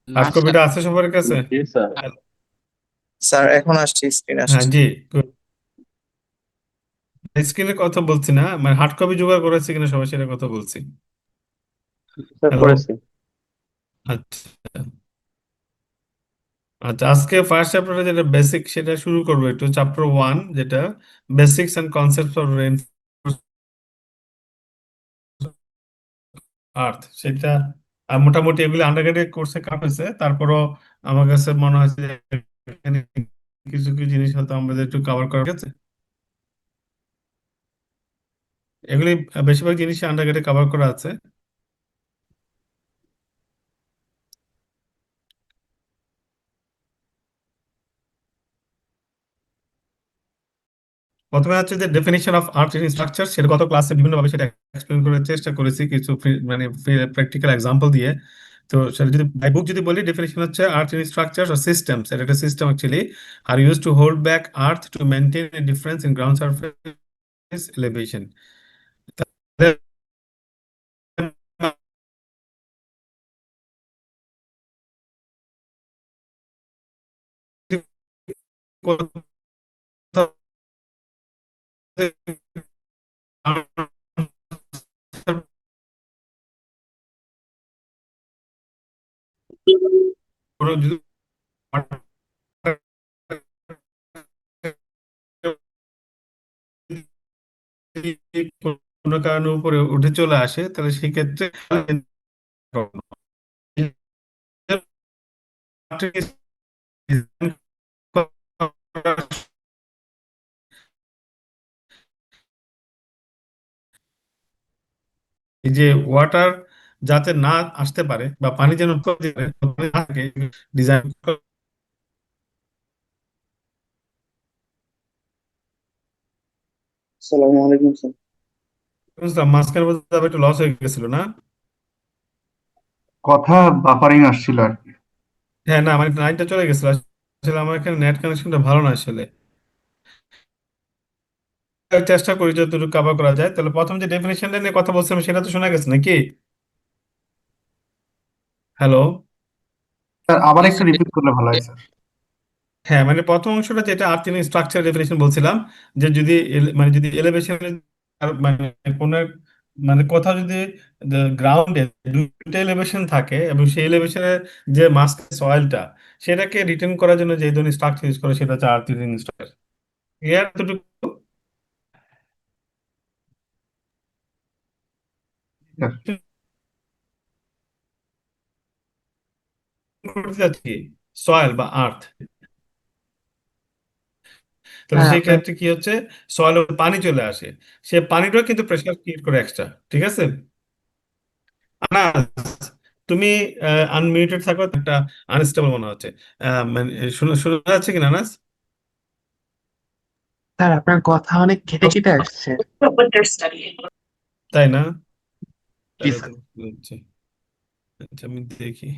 Hard কপিটা আছে সবার কাছে? জি স্যার। স্যার এখন আসছে, স্ক্রিন হ্যাঁ আসছে। জি। স্ক্রিনের কথা বলছি না, মানে হার্ড কপি জোগাড় করেছে কিনা সবাই সেটা কথা বলছি। Sir hello. করেছি। আচ্ছা। আচ্ছা, আজকে ফার্স্ট চ্যাপ্টারে যেটা বেসিক সেটা শুরু করবো একটু, চ্যাপ্টার 1, যেটা basics and concepts of earth, সেটা মোটামুটি এগুলি আন্ডারগ্রেডেড কোর্সে কাট হয়েছে। তারপরও আমার কাছে মনে হয়েছে যে এখানে কিছু কিছু জিনিস হয়তো আমাদের একটু কভার করা গেছে। এগুলি বেশিরভাগ জিনিস আন্ডারগ্রেডে কভার করা আছে। প্রথমে হচ্ছে যে definition of art in structure, সেটা গত ক্লাসে বিভিন্নভাবে সেটা এক্সপ্লেন করার চেষ্টা করেছি কিছু মানে প্র্যাকটিক্যাল এক্সাম্পল দিয়ে। তো সেটা যদি বাই বুক যদি বলি, ডেফিনিশন হচ্ছে earth in structure or systems, এটা একটা system actually, are use to hold back earth to maintain a difference in ground surface elevation. কোনো যদি কোনো কারণের উপরে উঠে চলে আসে, তাহলে সেক্ষেত্রে এই যে ওয়াটার যাতে না আসতে পারে বা পানি যেন ডিজাইন আসসালামু আলাইকুম স্যার। বুঝলাম। মাঝখানে বোধহয় আবার একটু লস হয়ে গেছিল না? কথা বাফারিং আসছিল আর কি। হ্যাঁ, না মানে লাইনটা চলে গেছিল আসলে, আমার এখানে নেট কানেকশনটা ভালো না আসলে। চেষ্টা করি যতটুকু কভার করা যায়। তাহলে প্রথম যে ডেফিনেশনটা নিয়ে কথা বলছিলাম সেটা তো শোনা গেছে নাকি? হ্যালো। স্যার আবার একটু রিপিট করলে ভালো হয় স্যার। হ্যাঁ, মানে প্রথম অংশটা যেটা আর্থিং স্ট্রাকচার ডেফিনেশন বলছিলাম, যে যদি মানে যদি এলিভেশনের মানে কোন মানে কোথাও যদি গ্রাউন্ডে দুটো এলিভেশন থাকে এবং সেই এলিভেশনের যে মাস সয়েলটা সেটাকে রিটেন করার জন্য যে ধরনের স্ট্রাকচার ইউজ করে সেটা হচ্ছে আর্থিং স্ট্রাকচার। এর এতটুকু স্যার করতে যাচ্ছি, সয়েল বা আর্থ। তাহলে হ্যাঁ সেই আপনার ক্ষেত্রে কি হচ্ছে, সয়েল পানি চলে আসে, সে পানিটাও কিন্তু প্রেশার ক্রিয়েট করে এক্সট্রা। ঠিক আছে। আনাস, তুমি আনমিউটেড থাকো, একটা আনস্টেবল মনে হচ্ছে। মানে শোনা যাচ্ছে কিনা আনাস? স্যার আপনার কথা অনেক কেটে কেটে আসছে। তাই না? জি তাহলে তো স্যার। বুঝতে হচ্ছে। আচ্ছা, আমি দেখি।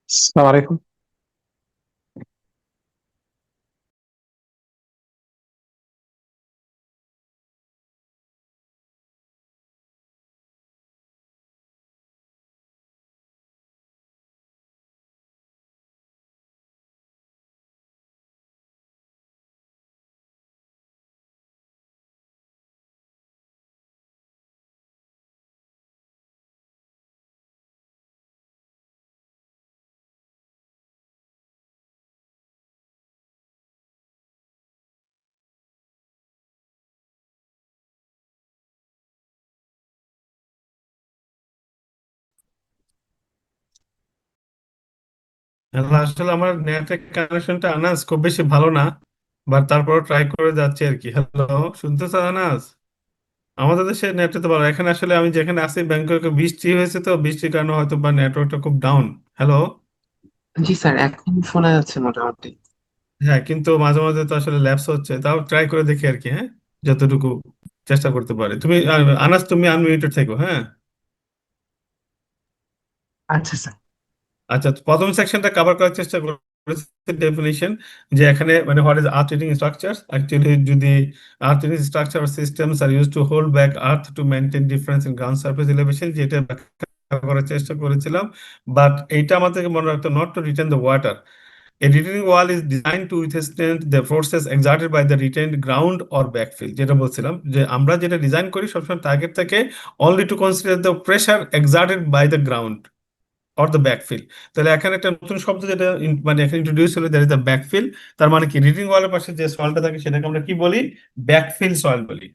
আসসালামু আলাইকুম। আসলে আমার নেটের কানেকশনটা আনাস খুব বেশি ভালো না, বাট তারপর ট্রাই করে যাচ্ছি আর কি। হ্যালো, শুনতেছো আনাস? আমাদের দেশে নেটে তো ভালো। এখানে আসলে আমি যেখানে আছি ব্যাংককে বৃষ্টি হয়েছে, তো বৃষ্টির কারণে হয়তো বা নেটওয়ার্কটা খুব ডাউন। হ্যালো। জি স্যার, এখন শোনা যাচ্ছে মোটামুটি। হ্যাঁ, কিন্তু মাঝে মাঝে তো আসলে ল্যাপস হচ্ছে, তাও ট্রাই করে দেখি আর কি। হ্যাঁ, যতটুকু চেষ্টা করতে পারে। তুমি আনাস, তুমি আনমিউটেড থেকো। হ্যাঁ। আচ্ছা স্যার। আচ্ছা, তো প্রথম সেকশনটা কভার করার চেষ্টা করেছি, ডেফিনিশন, যে এখানে মানে what is earth retaining structure. Actually যদি earth retaining structure systems are use to hold back earth to maintain difference in ground surface elevation, যেটা ব্যাখ্যা করার চেষ্টা করেছিলাম। বাট এইটা আমাদেরকে মনে রাখতে, not to retain the water. A retaining wall is designed to withstand the forces exerted by the retained ground or backfill, যেটা বলছিলাম যে আমরা যেটা ডিজাইন করি সবসময় টার্গেট থাকে only to consider the pressure exerted by the ground or the backfill. তাহলে এখানে একটা নতুন শব্দ যেটা মানে এখানে ইন্ট্রোডিউস হলো, দ্যাট ইজ দ্য ব্যাকফিল। তার মানে কি, রিডিং ওয়ালের পাশে যে সয়েলটা থাকে সেটাকে আমরা কি বলি? ব্যাকফিল সয়েল বলি।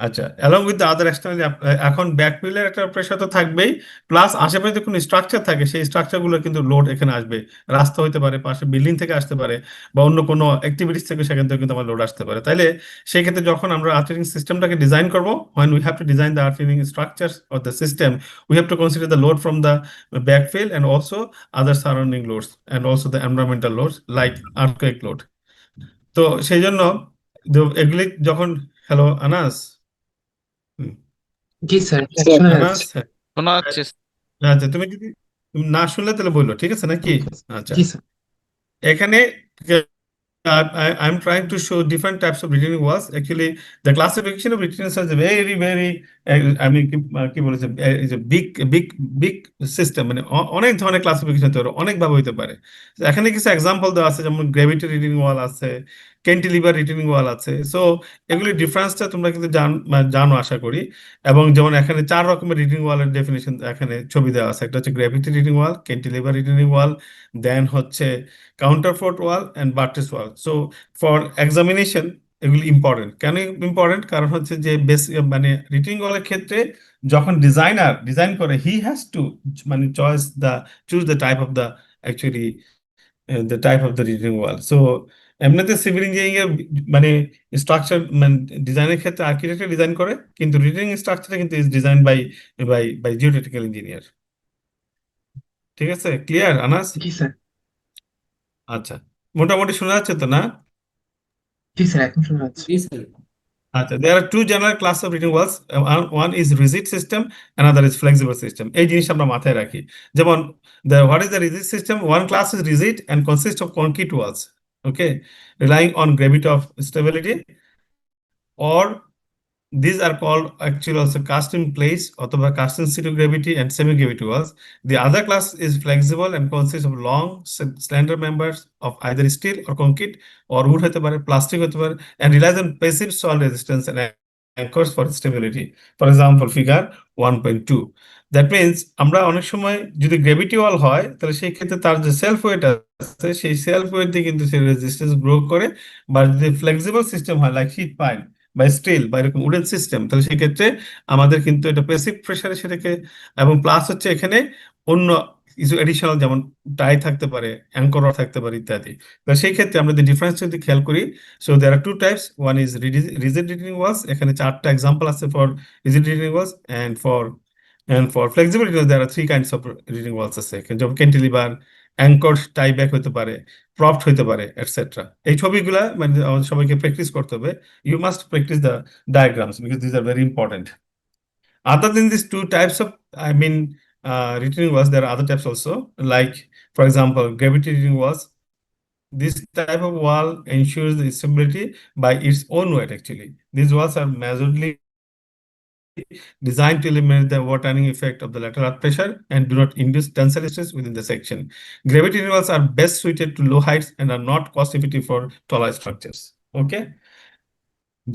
আচ্ছা, along with the other external, এখন ব্যাকফিলের একটা প্রেশার তো থাকবেই, প্লাস আশেপাশে যে কোনো স্ট্রাকচার থাকে সেই স্ট্রাকচারগুলো কিন্তু লোড এখানে আসবে। রাস্তা হতে পারে, পাশে বিল্ডিং থেকে আসতে পারে, বা অন্য কোনো অ্যাক্টিভিটিস থেকে সেখান থেকে কিন্তু আমার লোড আসতে পারে। তাইলে সেই ক্ষেত্রে যখন আমরা আর্থিং সিস্টেমটাকে ডিজাইন করবো, when we have to design the earthing structures of the system, we have to consider the load from the backfill and also other surrounding loads and also the environmental loads like earthquake load. তো সেই জন্য এগুলি যখন, hello Anas. হুম, জি sir, শোনা আনাস, যাচ্ছে। হ্যাঁ। শোনা যাচ্ছে। আচ্ছা, তুমি যদি না শুনলে তাহলে বললো, ঠিক আছে নাকি? ঠিক আছে। আচ্ছা, জি স্যার। এখানে I'm trying to show different types of retaining walls. Actually, the classification of retaining walls is very, very, I mean, কি বলেছে, is a big system, মানে অনেক ধরনের ক্লাসিফিকেশন হতে পারে, অনেক ভাবে হতে পারে। তো এখানে কিছু এক্সাম্পল দেওয়া আছে, যেমন গ্র্যাভিটি রিটেনিং ওয়াল আছে, ক্যান্টিলিভার রিটেনিং ওয়াল আছে। সো এগুলি ডিফারেন্সটা তোমরা কিন্তু জানো আশা করি। এবং যেমন এখানে 4 রকমের রিটেনিং ওয়ালের ডেফিনেশন এখানে ছবি দেওয়া আছে। একটা হচ্ছে গ্র্যাভিটি রিটেনিং ওয়াল, ক্যান্টিলিভার রিটেনিং ওয়াল, দেন হচ্ছে counterfort wall and buttress wall. So for examination এগুলি ইম্পর্টেন্ট। কেন ইম্পর্টেন্ট? কারণ হচ্ছে যে বেস মানে রিটেনিং ওয়ালের ক্ষেত্রে যখন ডিজাইনার ডিজাইন করে, হি হ্যাজ টু মানে choose the type of the actually the type of the retaining wall. So এমনিতে সিভিল ইঞ্জিনিয়ারিং এর মানে স্ট্রাকচার মানে ডিজাইনের ক্ষেত্রে আর্কিটেক্টর ডিজাইন করে, কিন্তু রিটেনিং স্ট্রাকচার কিন্তু is design by geotechnical engineer. ঠিক আছে, ক্লিয়ার আনাস? জি স্যার। আচ্ছা, মোটামুটি শোনা যাচ্ছে তো না? জি স্যার, এখন শোনা যাচ্ছে। আচ্ছা, there are two general class of written walls. One is rigid system, another is flexible system. এই জিনিসটা আমরা মাথায় রাখি। যেমন what is the rigid system? One class is rigid and consists of concrete walls, okay, relying on gravity of stability, or these are called actually also cast in place অথবা cast in situ gravity and semi-gravity walls. The other class is flexible and consists of long, slender members of either steel or concrete or wood হতে পারে, plastic হতে পারে, and relies on passive soil resistance and anchors for stability. For example, figure 1.2. That means আমরা অনেক সময় যদি gravity ওয়াল হয়, তাহলে সেই ক্ষেত্রে তার যে সেলফ ওয়েট আছে, সেই সেলফ ওয়েট দিয়ে কিন্তু সে রেজিস্ট্যান্স গ্রো করে। বা যদি ফ্লেক্সিবল সিস্টেম হয়, লাইক শীট পাইল বা স্টিল বা এরকম উডেন সিস্টেম, তাহলে সেক্ষেত্রে আমাদের কিন্তু এটা প্যাসিভ প্রেসারে সেটাকে, এবং প্লাস হচ্ছে এখানে অন্য কিছু এডিশনাল যেমন টাই থাকতে পারে, অ্যাঙ্কর থাকতে পারে ইত্যাদি। তো সেই ক্ষেত্রে আমরা যদি ডিফারেন্স যদি খেয়াল করি, so there are two types, one is rigid retaining walls, এখানে 4টা এক্সাম্পল আছে for rigid retaining walls, and for flexible retention there are 3 kinds of retaining walls আছে, যেমন ক্যান্টিলিভার, অ্যাঙ্কর টাই ব্যাক হতে পারে, প্রপড হতে পারে, এটসেট্রা। এই ছবিগুলা মানে আমাদের সবাইকে প্র্যাকটিস করতে হবে। You must practice the diagrams because these are very important. Other than these 2 types of, retaining walls, there are other types also, like, for example, gravity retaining walls. This type of wall ensures the stability by its own weight, actually. These walls are majorly designed to eliminate the overturning effect of the lateral earth pressure and do not induce tensile stress within the section. Gravity retaining walls are best suited to low heights and are not cost effective for taller structures. Okay?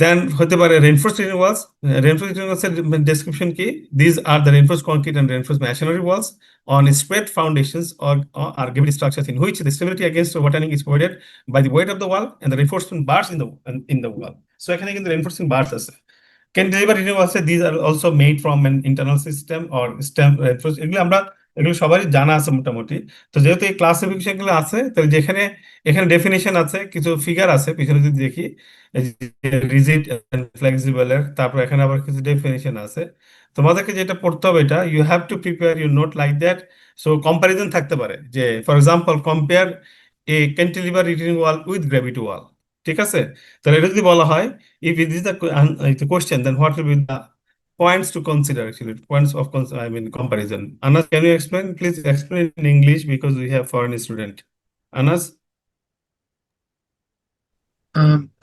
Then হতে পারে reinforced retaining walls. Reinforced retaining walls এর description কি? These are the reinforced concrete and reinforced masonry walls on spread foundations or are gravity structures in which the stability against overturning is provided by the weight of the wall and the reinforcement bars in the wall. So এখানে কিন্তু reinforcing bars আছে। Cantilever retaining walls, these are also made from an internal system or stem reinforced. এগুলো সবারই জানা আছে মোটামুটি। তো যেহেতু এই ক্লাসিফিকেশন গুলো আছে, তাহলে যেখানে এখানে ডেফিনেশন আছে, কিছু ফিগার আছে পিছনে যদি দেখি, রিজিড এন্ড ফ্লেক্সিবল এর, তারপর এখানে আবার কিছু ডেফিনেশন আছে। তোমাদেরকে যেটা পড়তে হবে, এটা you have to prepare your note like that. So comparison থাকতে পারে, যে for example compare a cantilever retaining wall with gravity wall. ঠিক আছে? তাহলে এটা যদি বলা হয়, if it is the question, then what will be the points to consider, actually points of comparison. Anas, can you explain? Please explain in English because we have foreign student. Anas,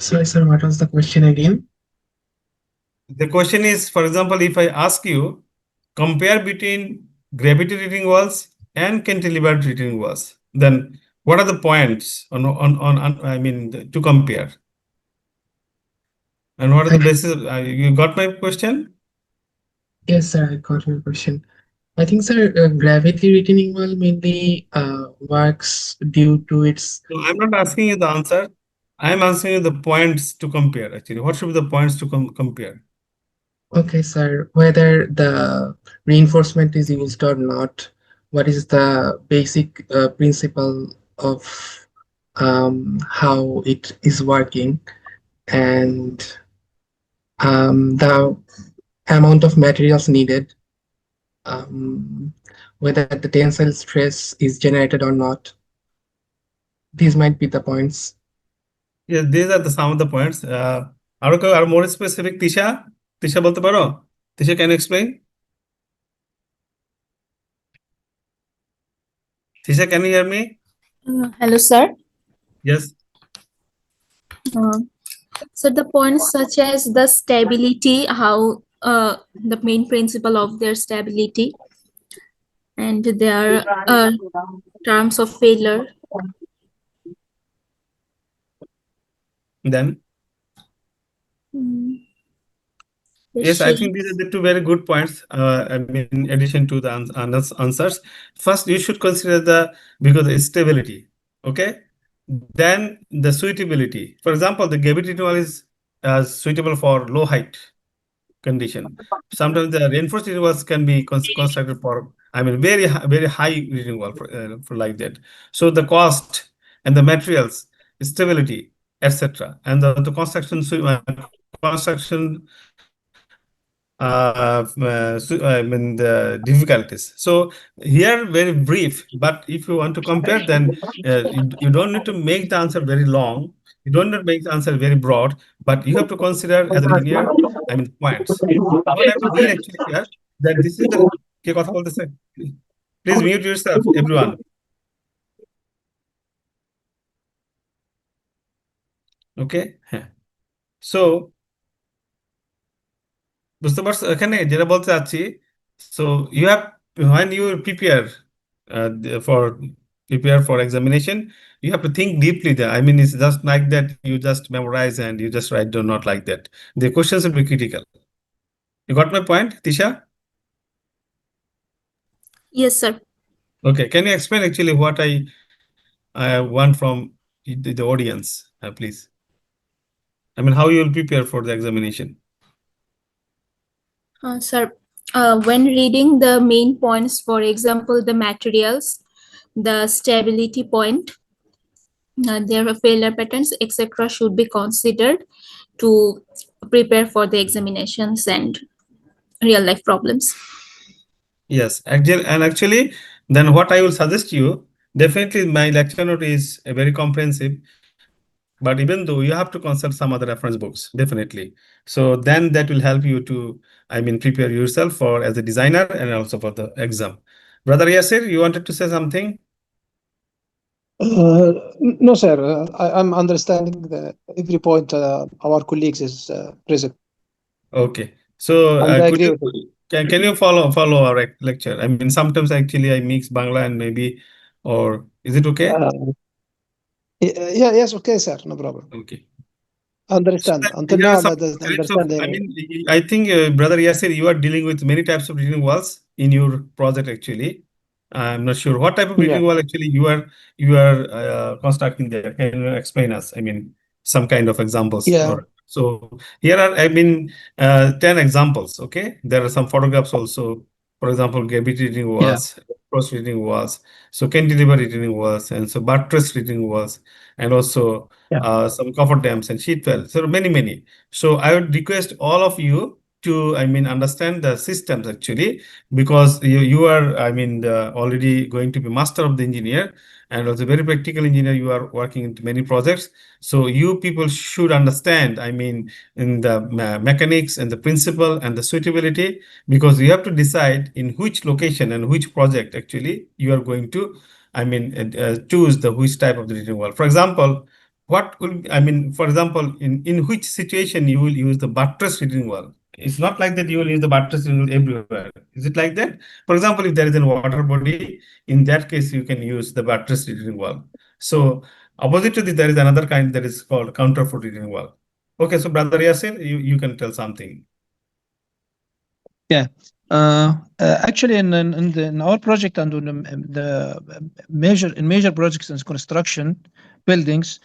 Sorry, sir, what was the question again? the question is, for example, if I ask you, compare between gravity retaining walls and cantilever retaining walls, then what are the points to compare? And what are the basis? You got my question? Yes, sir, I got your question. I think, sir, gravity retaining wall mainly works due to its. No, I'm not asking you the answer. I'm asking you the points to compare, actually. What should be the points to compare? Okay, sir, whether the reinforcement is used or not, what is the basic principle of how it is working, and the amount of materials needed, whether the tensile stress is generated or not. These might be the points. Yes, these are some of the points. Are more specific, Tisha? Tisha, বলতে পারো? Tisha, can you explain? Tisha, can you hear me? Hello, sir. Yes. So the points such as the stability, how the main principle of their stability, and their terms of failure. Then, The yes, I think shapes. these are the 2 very good points. In addition to the answers, first you should consider because the stability, okay? Then the suitability. For example, the gravity wall is suitable for low height condition. Sometimes the reinforced retaining walls can be constructed for, very high retaining wall for like that. So the cost and the materials, stability, etc., and the construction the difficulties. So here very brief, but if you want to compare, then you don't need to make the answer very long. You don't need to make the answer very broad, but you have to consider as a linear, points. What I'm doing actually here, that this is the কে কথা বলতেছে? Please mute yourself, everyone. Okay? So বুঝতে পারছো এখানে যেটা বলতে চাচ্ছি, so you have, when you prepare for examination, you have to think deeply there. It's just like that you just memorize and you just write down, not like that. The questions will be critical. You got my point, Tisha? Yes, sir. Okay, can you explain actually what I want from the audience, please? How you will prepare for the examination? Sir, when reading the main points, for example, the materials, the stability point, their failure patterns, etc., should be considered to prepare for the examinations and real life problems. Yes, actually, then what I will suggest you, definitely my lecture note is very comprehensive, but even though you have to consult some other reference books, definitely. So then that will help you to, prepare yourself for as a designer and also for the exam. Brother Yasir, you wanted to say something? No, sir. I'm understanding every point our colleagues is present, Okay. So and I could agree you with it. can you follow our lecture? Sometimes actually I mix Bangla and maybe, or is it okay? Yeah, yes, okay, sir. No problem. Okay. So Understand. Until here are now, some I doesn't types of, understand. I think, Brother Yasir, you are dealing with many types of retaining walls in your project actually. I'm not sure what type of Yeah. retaining wall actually you are constructing there. Can you explain us? Some kind of examples. Yeah. So here are 10 examples. Okay, there are some photographs also. For example, gravity retaining Yeah. walls, cross retaining walls, so cantilever retaining walls, and so buttress retaining walls, and also Yeah. some coffer dams and sheet well. So many. So I would request all of you to, understand the systems actually, because you are, already going to be master of the engineer and also very practical engineer. You are working into many projects. So you people should understand, in the mechanics and the principle and the suitability, because you have to decide in which location and which project actually you are going to, choose the which type of the retaining wall. For example, what will for example, in which situation you will use the buttress retaining wall? It's not like that you will use the buttress retaining wall everywhere. Is it like that? For example, if there is a water body, in that case you can use the buttress retaining wall. So opposite to this, there is another kind that is called counterfort retaining wall. Okay, so Brother Yasin, you can tell something. Yeah. Actually, in our project and in the major projects and construction buildings,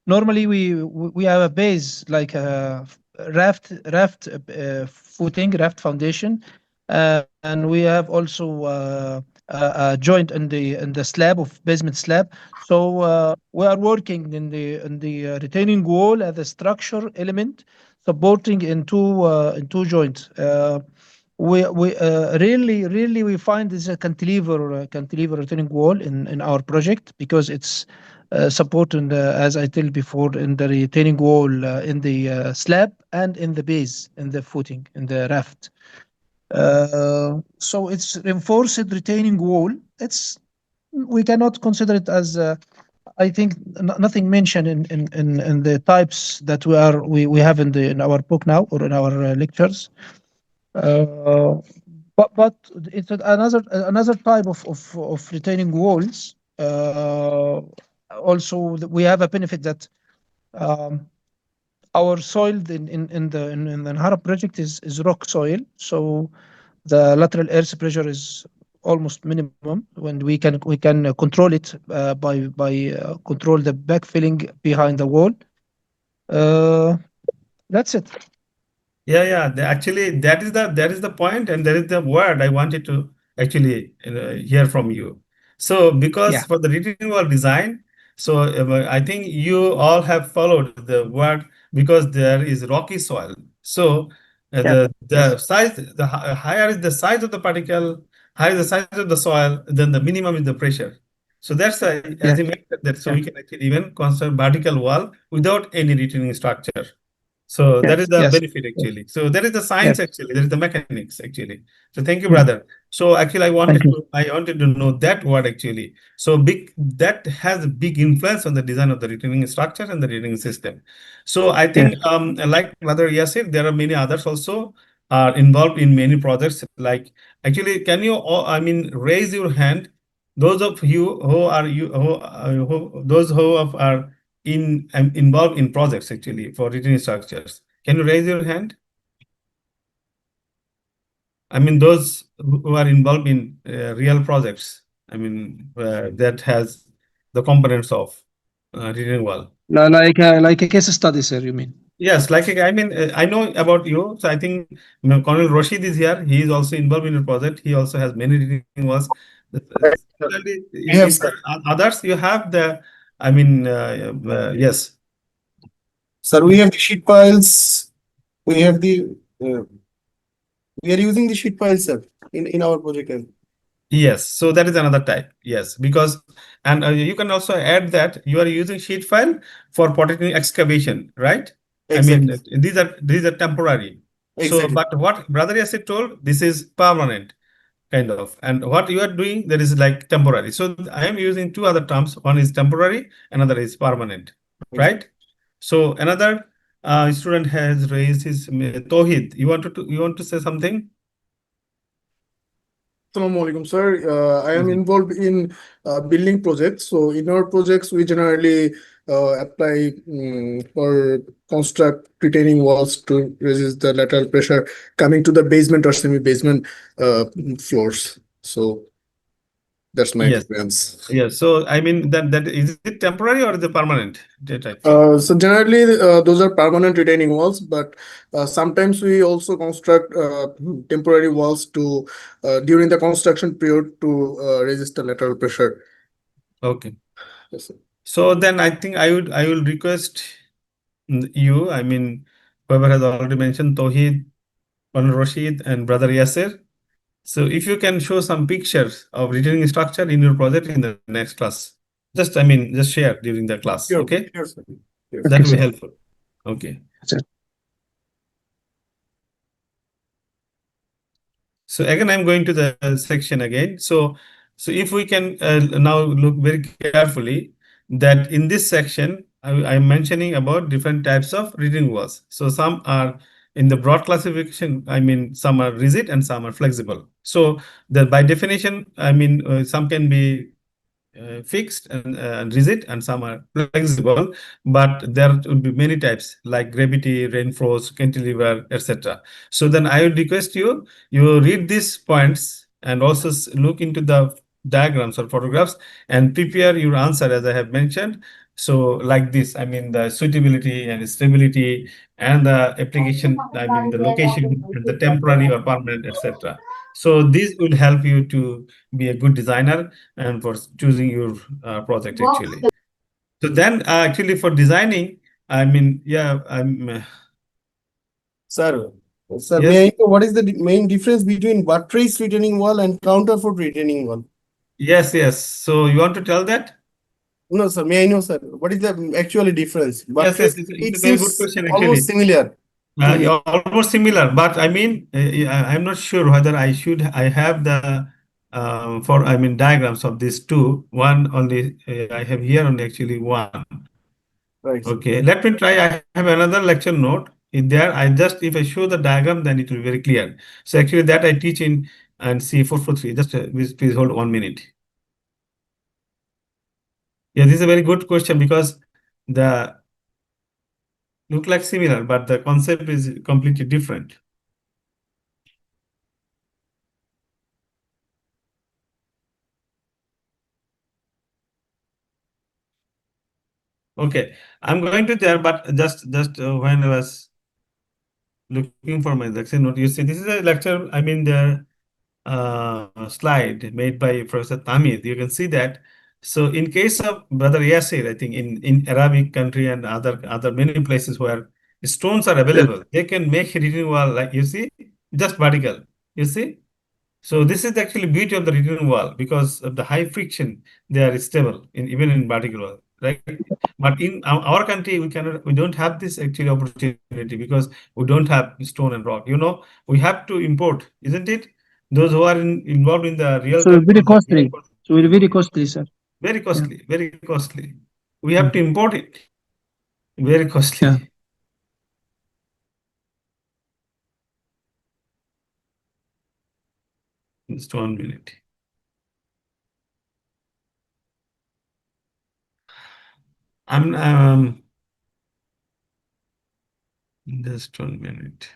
normally we have a base like a raft footing, raft foundation, and we have also a joint in the slab of basement slab. So we are working in the retaining wall as a structure element supporting in two joints. We really we find this a cantilever retaining wall in our project because it's supporting as I told before in the retaining wall in the slab and in the base in the footing in the raft. So it's reinforced retaining wall. We cannot consider it as I think nothing mentioned in the types that we have in our book now or in our lectures. Uh, but it's another type of retaining walls. Also, we have a benefit that um, our soil in the Nahara project is rock soil, so the lateral earth pressure is almost minimum when we can control it by control the backfilling behind the wall. That's it. Yeah. Actually, that is the point, and that is the word I wanted to actually hear from you. So, because Yeah. for the retaining wall design, so I think you all have followed the word because there is rocky soil. So, Yeah. the Yes. size, higher is the size of the particle, higher the size of the soil, then the minimum is the pressure. So that's why, as Yeah. you mentioned, that so Yeah. we can actually even construct vertical wall without any retaining structure. So that is the Yes. benefit actually. So that is the science Yes. actually. That is the mechanics actually. So thank you, Yeah. brother. So actually, Thank you. I wanted to know that word actually. So that has a big influence on the design of the retaining structure and the retaining system. So I think, Yes. like Brother Yasir, there are many others also are involved in many projects. Like actually, can you all, raise your hand? Those of you who are those who are involved in projects actually for retaining structures. Can you raise your hand? Those who are involved in real projects. That has the components of retaining wall. Like a case study, sir, you mean? Yes, like I mean, I know about you, so I think Colonel Rashid is here. He is also involved in the project. He also has many reading was. Similarly, We have, in sir. others, you have the, I mean, yes, Sir, we have the sheet files. We have uh, we are using the sheet files, sir, in our project. yes. So that is another type. Yes, because and you can also add that you are using sheet file for potting excavation, right? I mean, Exactly. these are temporary. So, Exactly. but what Brother Yasir told, this is permanent. Kind of, and what you are doing that is like temporary. So I am using two other terms. One is temporary, another is permanent, right? So another student has raised his Tohid. You want to say something? Assalamu alaikum, sir. I am involved in building projects. So in our projects, we generally apply for construct retaining walls to resist the lateral pressure coming to the basement or semi-basement floors. So that's my Yes, experience. yes. So I mean that is it temporary or is it permanent? Type? So generally, those are permanent retaining walls, but sometimes we also construct temporary walls to during the construction period to resist the lateral pressure. Okay. Yes, sir. So then I think I will request you. I mean, whoever has already mentioned Tohid, Colonel Rashid, and Brother Yasir. So if you can show some pictures of retaining structure in your project in the next class, just I mean just share during the class, Sure, okay? sure, sir. Yes. That Okay, will be sir. helpful. Okay. Sir. So again, I'm going to the section again. So if we can now look very carefully that in this section, I'm mentioning about different types of retaining walls. So some are in the broad classification, I mean, some are rigid and some are flexible. So by definition, I mean, some can be fixed and rigid and some are flexible, but there will be many types like gravity, reinforced, cantilever, etc. So then I would request you read these points and also look into the diagrams or photographs and prepare your answer as I have mentioned. So like this, I mean the suitability and stability and the application, I mean the location and the temporary or permanent, etc. So this will help you to be a good designer and for choosing your project actually. So then actually for designing, I mean, yeah, Sir, sir, yes, may I know what is the main difference between buttress retaining wall and counterfort retaining wall? yes, yes. So you want to tell that? No, sir. May I know, sir, what is the actually difference? Yes, yes, Buttress, it's it a very good seems question almost actually. similar to me. Yeah, almost similar, but I mean, I'm not sure whether I have the for I mean diagrams of these two. One only I have here only actually one. Right, sir. Okay, let me try. I have another lecture note in there. If I show the diagram, then it will be very clear. So actually that I teach in and C443. Just please hold 1 minute. Yeah, this is a very good question because the look like similar, but the concept is completely different. Okay, I'm going to there, but just when I was looking for my lecture note, you see, this is a lecture. I mean the slide made by Professor Tamid, you can see that. So in case of Brother Yasir, I think in Arabic country and other many places where stones are available, they can make retaining wall like you see, just vertical. You see? So this is actually beauty of the retaining wall because of the high friction, they are stable in even in vertical wall, right? But in our country, we don't have this actually opportunity because we don't have stone and rock. We have to import, isn't it? Those who are involved in the real So time very project, costly. So very costly, sir. very Yeah. costly, very costly. We have Mm. to import it, very Yeah. costly. Just 1 minute. I'm just 1 minute.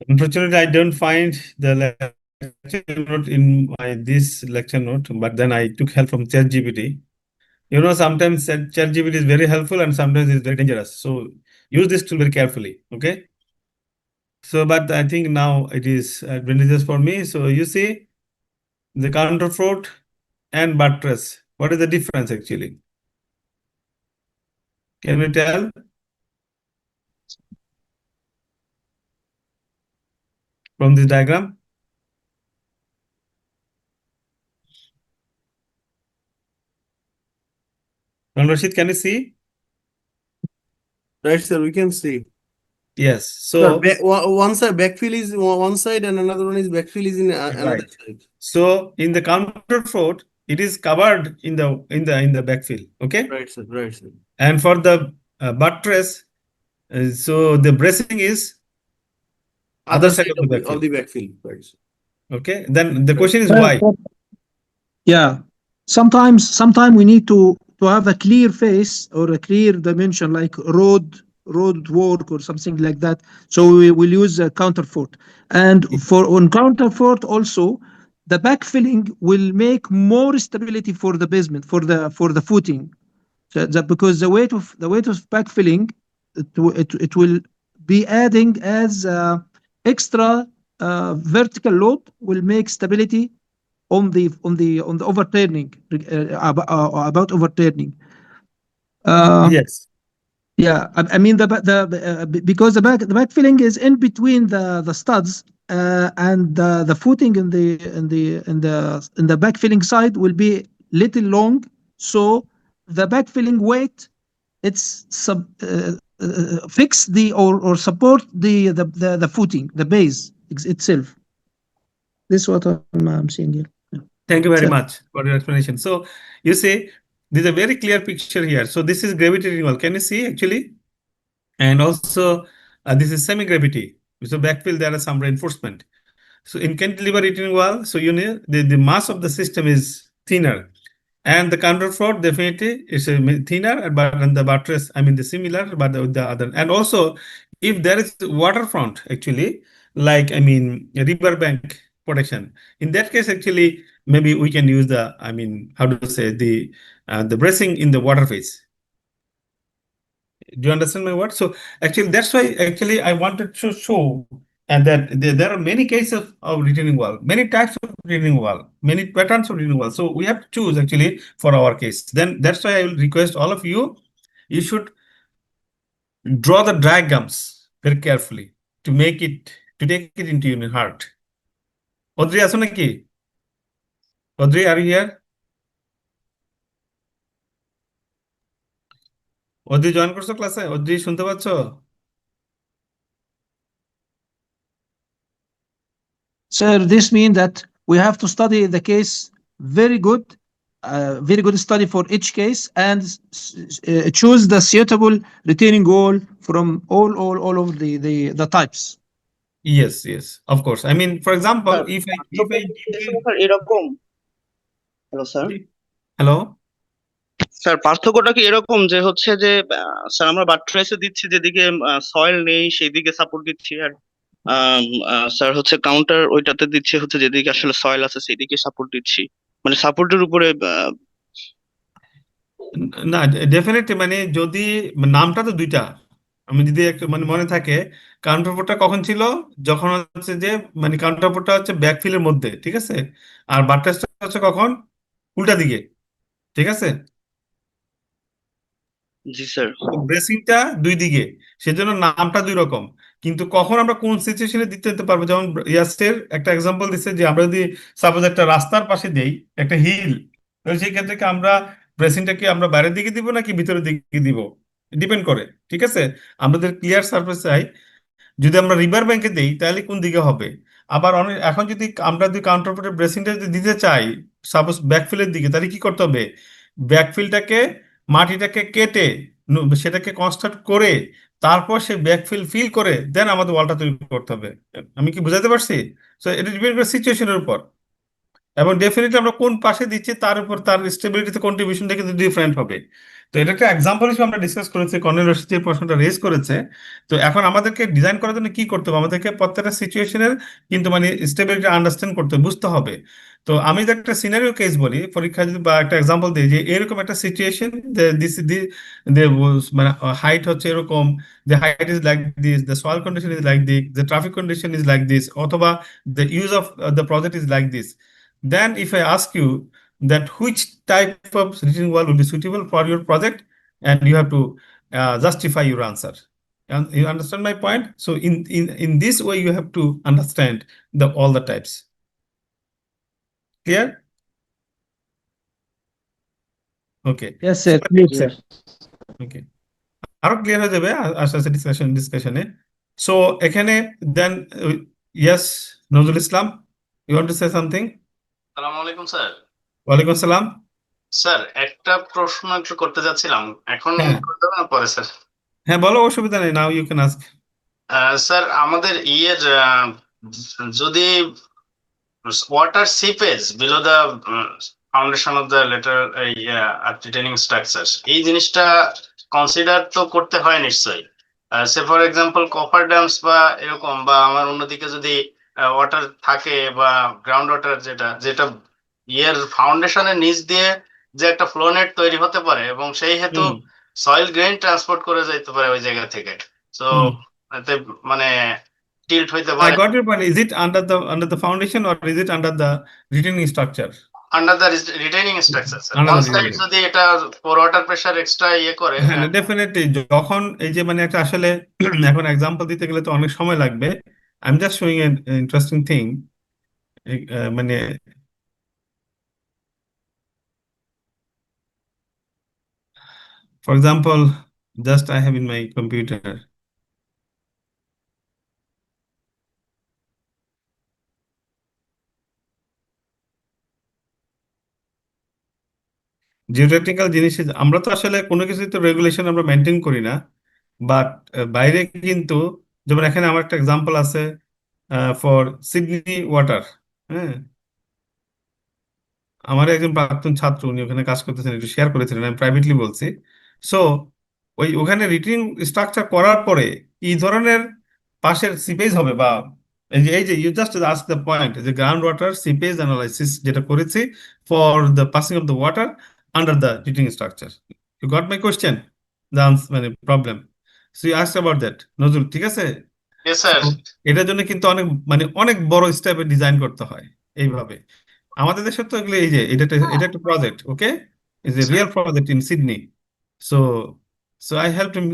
Unfortunately, I don't find the lecture note in my this lecture note, but then I took help from ChatGPT. You know, sometimes ChatGPT is very helpful and sometimes it's very dangerous. So use this tool very carefully. Okay. So, but I think now it is advantageous for me. So you see the counterfort and buttress. What is the difference actually? Can you tell? From this diagram? Rashid, can you see? Right, sir, we can see. Yes. Sir, So, one side backfill is one side and another one is backfill is in another right. side. So in the counterfort, it is covered in the backfill. Okay. Right, sir. Right, sir. And for the buttress, so the bracing is other side of the backfill. the backfill. Right, sir. Okay. Then the Right. question is Well, why? Yeah, sometimes we need to have a clear face or a clear dimension like road work or something like that. So we will use a counterfort. And for on counterfort also, the backfilling will make more stability for the basement for the footing. So that because the weight of backfilling it will be adding as extra vertical load will make stability on the overturning about overturning. Yes. Yeah, I mean because the backfilling is in between the studs and the footing in the backfilling side will be little long, so the backfilling weight it's fix the or support the footing, the base itself. This is what I'm seeing here. Thank you very So- much for your explanation. So you see, there's a very clear picture here. So this is gravitating wall. Can you see actually? And also this is semi-gravity. So backfill, there are some reinforcement. So in cantilever retaining wall, so you know the mass of the system is thinner. And the counterfort definitely is thinner, but and the buttress, I mean the similar, but the other. And also, if there is waterfront, actually, like I mean a river bank protection, in that case, actually, maybe we can use the, I mean, how to say the bracing in the water phase. Do you understand my word? So actually, that's why actually I wanted to show and that there are many cases of retaining wall, many types of retaining wall, many patterns of retaining wall. So we have to choose actually for our case. Then that's why I will request all of you, you should draw the diagrams very carefully to take it into your heart. Audrey, aso naki? Audrey, are you here? Audrey join করছো ক্লাসে? Audrey শুনতে পাচ্ছ? Sir, this means that we have to study the case very good study for each case and choose the suitable retaining wall from all of the types. Yes, of course. I mean, for example, Sir, if I sir এরকম hello sir hello. Sir পার্থক্যটা কি এরকম যে হচ্ছে যে sir আমরা বাট্রেসে দিচ্ছি যেদিকে সয়েল নেই সেই দিকে সাপোর্ট দিচ্ছি আর স্যার হচ্ছে কাউন্টার ওইটাতে দিচ্ছে হচ্ছে যেদিকে আসলে সয়েল আছে সেদিকে সাপোর্ট দিচ্ছি মানে সাপোর্টের উপরে না ডেফিনেটলি মানে যদি নামটা তো দুইটা আমি যদি একটু মানে মনে থাকে কাউন্টারপোর্টটা কখন ছিল যখন হচ্ছে যে মানে কাউন্টারপোর্টটা হচ্ছে ব্যাকফিলের মধ্যে ঠিক আছে আর বাট্রেসটা হচ্ছে কখন উল্টা দিকে ঠিক আছে জি স্যার ব্রেসিংটা দুই দিকে সেজন্য নামটা দুই রকম কিন্তু কখন আমরা কোন সিচুয়েশনে দিতে পারবো যেমন ইয়াসের একটা এক্সাম্পল দিচ্ছে যে আমরা যদি সাপোজ একটা রাস্তার পাশে দেই একটা হিল তাহলে সেই ক্ষেত্রে কি আমরা ব্রেসিংটা কি আমরা বাইরের দিকে দিব নাকি ভিতরের দিকে দিব ডিপেন্ড করে ঠিক আছে আমাদের ক্লিয়ার সারফেস চাই যদি আমরা রিভার ব্যাংকে দেই তাহলে কোন দিকে হবে আবার অনেক এখন যদি আমরা যদি কাউন্টারপোর্টের ব্রেসিংটা যদি দিতে চাই সাপোজ ব্যাকফিলের দিকে তাহলে কি করতে হবে ব্যাকফিলটাকে মাটিটাকে কেটে সেটাকে কনস্ট্রাক্ট করে তারপর সে ব্যাকফিল ফিল করে দেন আমাদের ওয়ালটা তৈরি করতে হবে আমি কি বুঝাতে পারছি সো এটা ডিপেন্ড করে সিচুয়েশনের উপর এবং ডেফিনেটলি আমরা কোন পাশে দিচ্ছি তার উপর তার স্টেবিলিটিতে কন্ট্রিবিউশনটা কিন্তু ডিফারেন্ট হবে। তো এটা একটা এক্সাম্পল হিসেবে আমরা ডিসকাস করেছি, কর্নেল রশিদ যে প্রশ্নটা রেজ করেছে। তো এখন আমাদেরকে ডিজাইন করার জন্য কি করতে হবে, আমাদেরকে প্রত্যেকটা সিচুয়েশনের কিন্তু মানে স্টেবিলিটি আন্ডারস্ট্যান্ড করতে বুঝতে হবে। তো আমি যদি একটা সিনারিও কেস বলি পরীক্ষা, যদি বা একটা এক্সাম্পল দিই যে এরকম একটা সিচুয়েশন, দিস মানে হাইট হচ্ছে এরকম, the height is like this, the soil condition is like this, the traffic condition is like this, অথবা the use of the project is like this. Then if I ask you that which type of retaining wall will be suitable for your project, and you have to justify your answer. And you understand my point? So in this way, you have to understand all the types. Clear? Okay. Yes, sir. Clear, sir. Okay. আরো clear হয়ে যাবে আস্তে আস্তে ডিসকাশনে। So এখানে then yes, Nazrul Islam, you want to say something? আসসালামু আলাইকুম sir. ওয়ালাইকুম আসসালাম। স্যার একটা প্রশ্ন একটু করতে যাচ্ছিলাম, এখন হ্যাঁ করতে হবে না পরে স্যার? হ্যাঁ, বলো, অসুবিধা নেই, now you can ask. Sir আমাদের যদি water seepage below the foundation of the latter retaining structure, এই জিনিসটা কনসিডার তো করতে হয় নিশ্চয়ই। Say for example coffer dams বা এরকম, বা আমার অন্যদিকে যদি ওয়াটার থাকে বা গ্রাউন্ড ওয়াটার, যেটা যেটা ফাউন্ডেশনের নিচ দিয়ে যে একটা ফ্লো নেট তৈরি হতে পারে, এবং সেই হেতু সয়েল গ্রেন ট্রান্সপোর্ট করে যাইতে পারে ওই জায়গা থেকে, তো এতে মানে টিল্ট হইতে I পারে got your point. Is it under the foundation or is it under the retaining structure? Under the retaining structure sir. Under one the side retaining. যদি এটা ওয়াটার প্রেসার এক্সট্রা করে। হ্যাঁ, ডেফিনেটলি। যখন এই যে মানে একটা আসলে এখন এক্সাম্পল দিতে গেলে তো অনেক সময় লাগবে। I am just showing N interesting thing. মানে for example, just I have in my computer. Geotechnical জিনিস আমরা তো আসলে কোনো কিছু তো রেগুলেশন আমরা মেনটেন করি না, বাট বাইরে কিন্তু, যেমন এখানে আমার একটা এক্সাম্পল আছে ফর সিডনি ওয়াটার। হ্যাঁ, আমার একজন প্রাক্তন ছাত্র, উনি ওখানে কাজ করতেছেন, একটু শেয়ার করেছিলেন, আমি প্রাইভেটলি বলছি। সো ওখানে রিটেনিং স্ট্রাকচার করার পরে এই ধরনের পাশের সিপেজ হবে, বা এই যে you just ask the point, যে গ্রাউন্ড ওয়াটার সিপেজ অ্যানালাইসিস যেটা করেছি for the passing of the water under the retaining structure. You got my question, the মানে problem. So you ask about that, Nazrul, ঠিক আছে? Yes sir. So, এটার জন্য কিন্তু অনেক মানে অনেক বড় স্টেপে ডিজাইন করতে হয় এইভাবে। আমাদের দেশে তো এগুলো, এই যে এটা একটা project, okay, is a real project in Sydney. So so I help him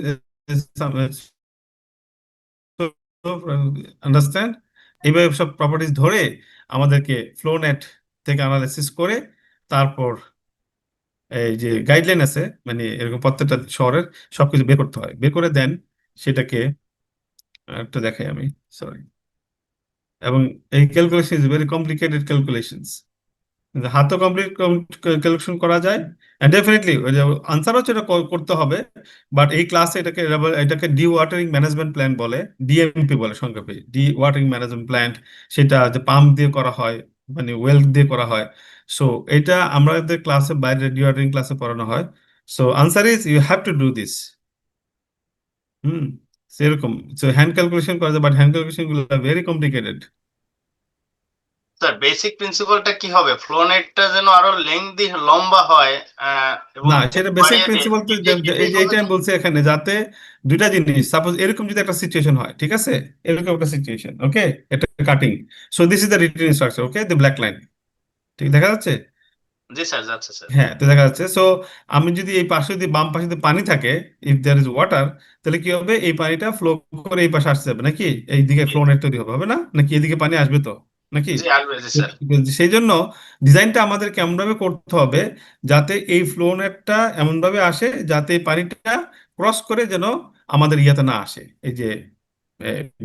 understand. এইভাবে সব প্রপার্টিজ ধরে আমাদেরকে ফ্লো নেট থেকে অ্যানালাইসিস করে, তারপর এই যে গাইডলাইন আছে, মানে এরকম প্রত্যেকটা শহরের সবকিছু বের করতে হয়, বের করে দেন সেটাকে একটা দেখাই আমি, সরি। এবং এই calculation is very complicated calculations, হাতও কমপ্লিট ক্যালকুলেশন করা যায়। ডেফিনেটলি ওই যে আনসারও সেটা করতে হবে, বাট এই ক্লাসে এটাকে ডি ওয়াটারিং ম্যানেজমেন্ট প্ল্যান বলে, ডিএমপি বলে সংক্ষেপে, ডি ওয়াটারিং ম্যানেজমেন্ট প্ল্যান। সেটা যে পাম্প দিয়ে করা হয়, মানে ওয়েল দিয়ে করা হয়। সো এটা আমাদের ক্লাসে বাইরে ডি ওয়াটারিং ক্লাসে পড়ানো হয়। So answer is you have to do this. Hmm, সেরকম। সো হ্যান্ড ক্যালকুলেশন করা যায়, বাট হ্যান্ড ক্যালকুলেশন গুলো ভেরি কমপ্লিকেটেড। স্যার বেসিক প্রিন্সিপালটা কি হবে? ফ্লো নেটটা যেন আরো লেংদি লম্বা হয়, এবং না, সেটা বেসিক বাড়িয়ে দেয়। প্রিন্সিপাল তো এই যে এইটা আমি বলছি এখানে, যাতে দুইটা জিনিস, সাপোজ এরকম যদি একটা সিচুয়েশন হয়, ঠিক আছে, এরকম একটা সিচুয়েশন, ওকে, এটা cutting. So this is the retaining structure, okay, the black line, ঠিক দেখা যাচ্ছে? জি স্যার, যাচ্ছে স্যার। হ্যাঁ, তো দেখা যাচ্ছে। সো আমি যদি এই পাশে, যদি বাম পাশে যদি পানি থাকে, ইফ দেয়ার ইজ ওয়াটার, তাহলে কি হবে, এই পানিটা ফ্লো করে এই পাশে আসতে যাবে নাকি, এইদিকে ফ্লো নেট তৈরি হবে, হবে না নাকি? এদিকে পানি আসবে তো নাকি? জি আসবে, জি স্যার। সেই জন্য ডিজাইনটা আমাদের কেমন ভাবে করতে হবে, যাতে এই ফ্লো নেটটা এমন ভাবে আসে যাতে এই পানিটা ক্রস করে যেন আমাদের ইয়াতে না আসে, এই যে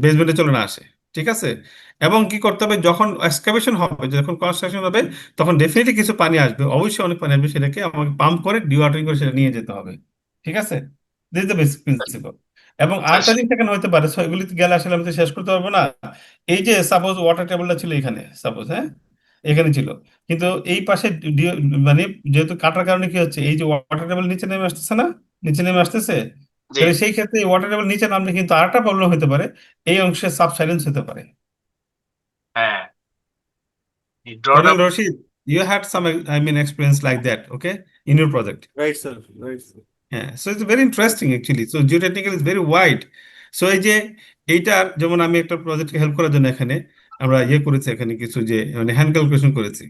বেসমেন্টে চলে না আসে, ঠিক আছে? এবং কি করতে হবে, যখন এক্সকাভেশন হবে, যখন কনস্ট্রাকশন হবে, তখন ডেফিনেটলি কিছু পানি আসবে, অবশ্যই অনেক পানি আসবে, সেটাকে আমাকে পাম্প করে ডিওয়াটারিং করে সেটা নিয়ে যেতে হবে, ঠিক আছে? This is the basic principal. এবং আরেকটা জিনিস এখানে হতে পারে, এগুলিতে গেলে আসলে আমি তো শেষ করতে পারবো না। এই যে সাপোজ ওয়াটার টেবিলটা ছিল এখানে, সাপোজ, হ্যাঁ, এখানে ছিল। কিন্তু এই পাশে মানে যেহেতু কাটার কারণে কি হচ্ছে, এই যে ওয়াটার টেবিল নিচে নেমে আসতেছে না, নিচে নেমে আসতেছে, জি, তাহলে সেই ক্ষেত্রে ওয়াটার টেবিল নিচে নামলে কিন্তু আরেকটা প্রবলেম হতে পারে, এই অংশে সাবসাইলেন্স হতে পারে। হ্যাঁ, এই তাহলে ড্রটা Rashid, you had some experience like that, okay, in your project. Right, sir. Right, sir. হ্যাঁ, so it's very interesting actually. So geotechnical is very wide. So এই যে এইটার যেমন আমি একটা প্রজেক্টকে হেল্প করার জন্য এখানে আমরা ইয়ে করেছি, এখানে কিছু যে মানে হ্যান্ড ক্যালকুলেশন করেছি।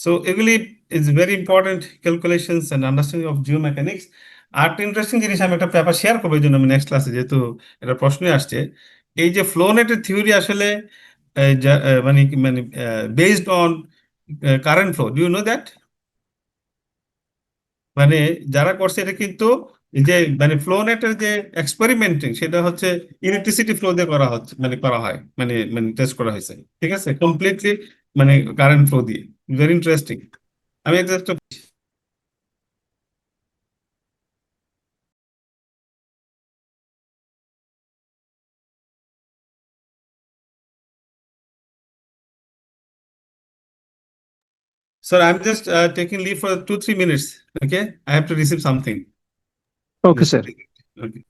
সো এগুলি is very important calculations and understanding of geo mechanics. আর একটা ইন্টারেস্টিং জিনিস, আমি একটা পেপার শেয়ার করবো এই জন্য আমি নেক্সট ক্লাসে, যেহেতু এটা প্রশ্নই আসছে। এই যে ফ্লো নেটের থিওরি আসলে মানে মানে based on current flow, do you know that? মানে যারা করছে এটা কিন্তু এই যে মানে ফ্লো নেটের যে এক্সপেরিমেন্টিং, সেটা হচ্ছে ইলেকট্রিসিটি ফ্লো দিয়ে করা হচ্ছে, মানে করা হয়, মানে মানে টেস্ট করা হয়েছে, ঠিক আছে, কমপ্লিটলি মানে কারেন্ট ফ্লো দিয়ে। Very interesting. আমি একটা Sir, I'm just taking leave for 2-3 minutes. Okay, I have to receive something. Okay, Just sir. okay.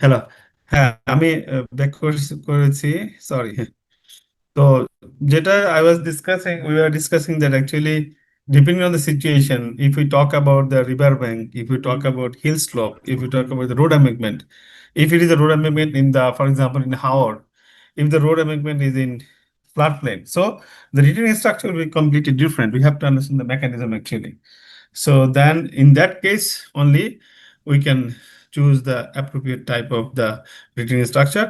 Hello, হ্যাঁ আমি ব্যাক করেছি, সরি। তো যেটা I was discussing, we were discussing that actually depending on the situation, if we talk about the river bank, if we talk about hill slope, if we talk about the road embankment, if it is a road embankment in the, for example, in Howard, if the road embankment is in floodplain, so the retaining structure will be completely different. We have to understand the mechanism actually. So then in that case only we can choose the appropriate type of the retaining structure,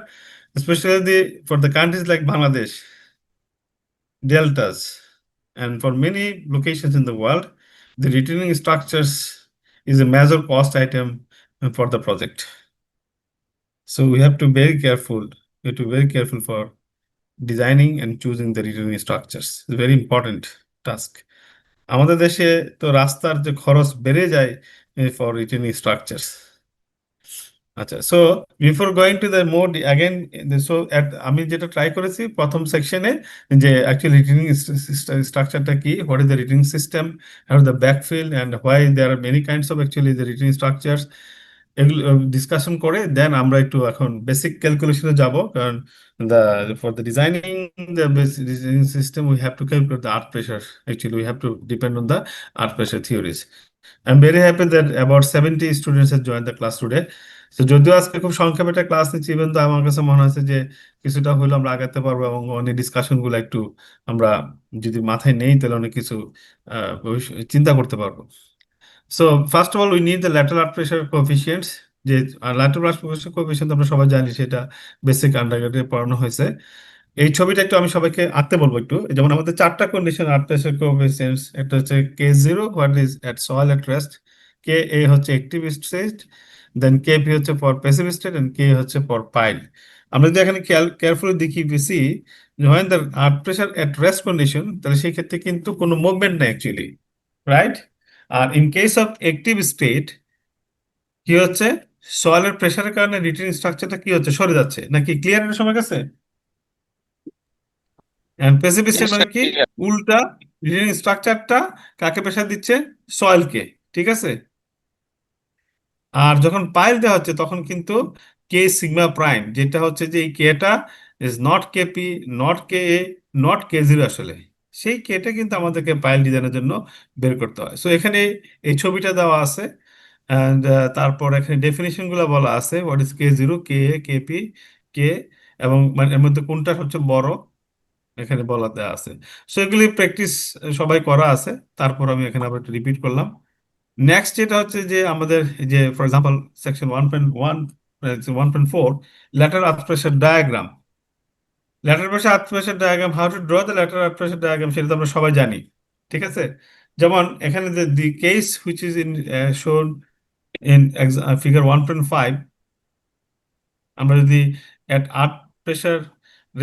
especially for the countries like Bangladesh, deltas, and for many locations in the world, the retaining structures is a major cost item for the project. So we have to be very careful. We have to be very careful for designing and choosing the retaining structures. It's a very important task. আমাদের দেশে তো রাস্তার যে খরচ বেড়ে যায় for retaining structures. আচ্ছা, so before going to the more again, so আমি যেটা ট্রাই করেছি প্রথম সেকশনে যে অ্যাকচুয়ালি রিটেনিং স্ট্রাকচারটা কি, what is the retaining system, how the backfill and why there are many kinds of actually the retaining structures, এগুলো ডিসকাশন করে দেন আমরা একটু এখন বেসিক ক্যালকুলেশনে যাব, কারণ for the designing the designing system we have to calculate the earth pressure. Actually we have to depend on the earth pressure theories. I'm very happy that about 70 students have joined the class today. So যদিও আজকে খুব সংক্ষেপে একটা class নিচ্ছি, even তো আমার কাছে মনে হচ্ছে যে কিছুটা হলেও আমরা আগাতে পারবো এবং অনেক ডিসকাশন গুলো একটু আমরা যদি মাথায় নেই তাহলে অনেক কিছু চিন্তা করতে পারবো। So first of all we need the lateral earth pressure coefficients, যে lateral earth pressure coefficient আমরা সবাই জানি, সেটা বেসিক আন্ডারগ্রেডে পড়ানো হয়েছে। এই ছবিটা একটু আমি সবাইকে আঁকতে বলবো একটু, যেমন আমাদের চারটা কন্ডিশন আর্থ প্রেসার কোএফিসিয়েন্টস, একটা হচ্ছে K0 what is at soil at rest, Ka হচ্ছে অ্যাক্টিভ স্টেট, দেন Kp হচ্ছে for passive state and K হচ্ছে ফর পাইল। আমরা যদি এখানে কেয়ারফুলি দেখি বেশি when the earth pressure at rest condition, তাহলে সেই ক্ষেত্রে কিন্তু কোনো মুভমেন্ট নাই অ্যাকচুয়ালি, রাইট? আর in case of active state কি হচ্ছে, সয়েলের প্রেসারের কারণে রিটেনিং স্ট্রাকচারটা কি হচ্ছে, সরে যাচ্ছে, নাকি ক্লিয়ার এর সময় গেছে? এন্ড প্যাসিভ স্টেট মানে কি, উল্টা রিটেনিং স্ট্রাকচারটা কাকে প্রেসার দিচ্ছে, সয়েলকে, ঠিক আছে? আর যখন পাইল দেওয়া হচ্ছে তখন কিন্তু কে সিগমা প্রাইম, যেটা হচ্ছে যে এই কেটা is not KP, not K A, not K0 আসলে, সেই কেটা কিন্তু আমাদেরকে পাইল ডিজাইনের জন্য বের করতে হয়। সো এখানে এই ছবিটা দেওয়া আছে অ্যান্ড তারপর এখানে ডেফিনেশন গুলো বলা আছে, what is K0, K A, KP, K, এবং মানে এর মধ্যে কোনটা হচ্ছে বড় এখানে বলা দেওয়া আছে। সো এগুলি প্র্যাকটিস সবাই করা আছে, তারপর আমি এখানে আবার রিপিট করলাম। নেক্সট যেটা হচ্ছে যে আমাদের এই যে for example section 1.4 lateral earth pressure diagram, lateral pressure earth pressure diagram, how to draw the lateral earth pressure diagram, সেটা তো আমরা সবাই জানি, ঠিক আছে? যেমন এখানে দি কেস হুইচ ইজ ইন শোন ইন ফিগার 1.5, আমরা যদি অ্যাট আর্থ প্রেসার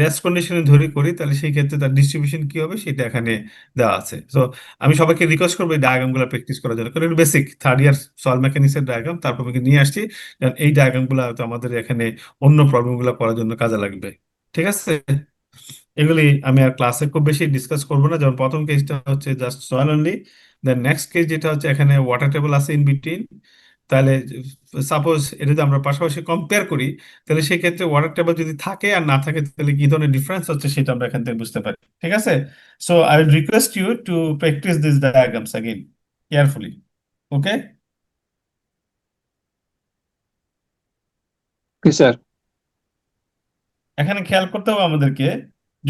রেস্ট কন্ডিশনে ধরে করি তাহলে সেই ক্ষেত্রে তার ডিস্ট্রিবিউশন কি হবে সেটা এখানে দেওয়া আছে। সো আমি সবাইকে রিকোয়েস্ট করবো এই ডায়াগ্রাম গুলো প্র্যাকটিস করার জন্য, কারণ এটা basic third year soil mechanics এর ডায়াগ্রাম, তারপর আমি নিয়ে আসছি, কারণ এই ডায়াগ্রাম গুলো হয়তো আমাদের এখানে অন্য প্রবলেম গুলো করার জন্য কাজে লাগবে, ঠিক আছে? এগুলি আমি আর ক্লাসে খুব বেশি ডিসকাস করবো না। যেমন প্রথম কেসটা হচ্ছে just soil only, then next case যেটা হচ্ছে এখানে ওয়াটার টেবল আছে ইন বিটুইন, তাহলে সাপোজ এটা যদি আমরা পাশাপাশি কম্পেয়ার করি তাহলে সেই ক্ষেত্রে ওয়াটার টেবল যদি থাকে আর না থাকে তাহলে কি ধরনের ডিফারেন্স হচ্ছে সেটা আমরা এখান থেকে বুঝতে পারি, ঠিক আছে? So I will request you to practice this diagrams again carefully, okay? Sir. এখানে খেয়াল করতে হবে আমাদেরকে,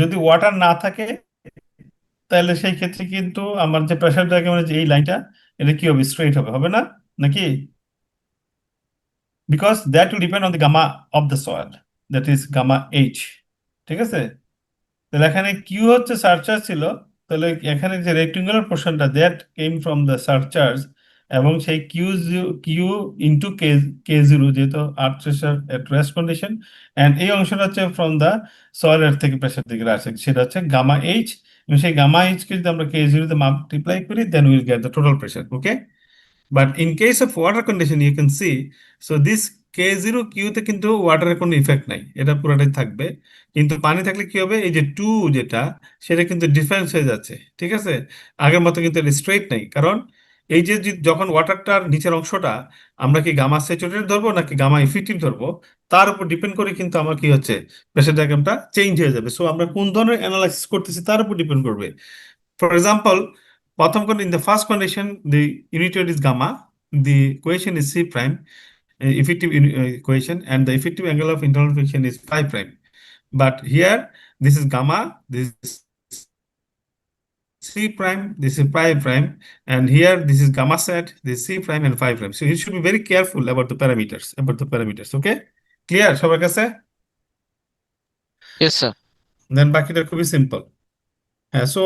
যদি ওয়াটার না থাকে তাহলে সেই ক্ষেত্রে কিন্তু আমার যে প্রেসার ডায়াগ্রামের যে এই লাইনটা এটা কি হবে, স্ট্রেইট হবে, হবে না নাকি? because that will depend on the gamma of the soil, that is gamma H, ঠিক আছে? তাহলে এখানে কিউ হচ্ছে সারচার্জ ছিল, তাহলে এখানে যে রেক্টেঙ্গুলার পোর্শনটা that came from the surcharge, এবং সেই কিউ ইন্টু K0 যেহেতু earth pressure at rest condition, and এই অংশটা হচ্ছে ফ্রম দ্য সয়েল এর থেকে প্রেসার দিকে আসে, সেটা হচ্ছে গামা এইচ, এবং সেই গামা এইচ কে যদি আমরা K0 তে মাল্টিপ্লাই করি then will get the total pressure, okay? But in case of water condition you can see, so this K0 Q তে কিন্তু ওয়াটারের কোনো ইফেক্ট নাই, এটা পুরোটাই থাকবে, কিন্তু পানি থাকলে কি হবে, এই যে 2 যেটা সেটা কিন্তু ডিফারেন্স হয়ে যাচ্ছে, ঠিক আছে? আগের মতো কিন্তু এটা স্ট্রেইট নাই, কারণ এই যে যখন ওয়াটারটার নিচের অংশটা আমরা কি গামা স্যাচুরেটেড ধরবো নাকি গামা ইফেক্টিভ ধরবো, তার উপর ডিপেন্ড করে কিন্তু আমার কি হচ্ছে প্রেশার ডায়াগ্রামটা চেঞ্জ হয়ে যাবে। সো আমরা কোন ধরনের অ্যানালাইসিস করতেছি তার উপর ডিপেন্ড করবে। ফর এক্সাম্পল, প্রথম কোন in the first condition the unit weight is gamma, the equation is C prime, effective equation, and the effective angle of internal friction is phi prime. But here this is gamma, this is C prime, this is pi prime, and here this is gamma set, this is C prime and phi prime. So you should be very careful about the parameters. Okay? Clear সবার কাছে? Yes, sir. Then বাকিটা খুবই simple. হ্যাঁ, so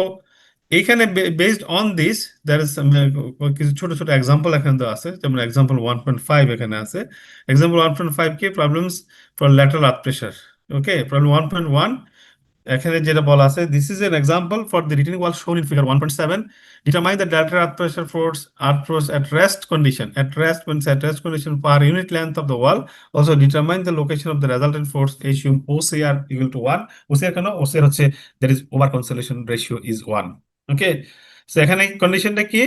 এইখানে based on this there is কিছু ছোট ছোট example এখানে দেওয়া আছে, যেমন এক্সাম্পল 1.5 এখানে আছে। এক্সাম্পল 1.5 কি problems for lateral earth pressure. Okay, problem 1.1 এখানে যেটা বলা আছে, this is an example for the retaining ওয়াল শোন in figure 1.7, determine the lateral earth pressure force at rest condition, at rest condition per unit length of the wall. Also determine the location of the resultant force, assume OCR equal to 1. OCR কেন? OCR হচ্ছে that is over consolidation ratio is 1. Okay, so এখানে কন্ডিশনটা কি,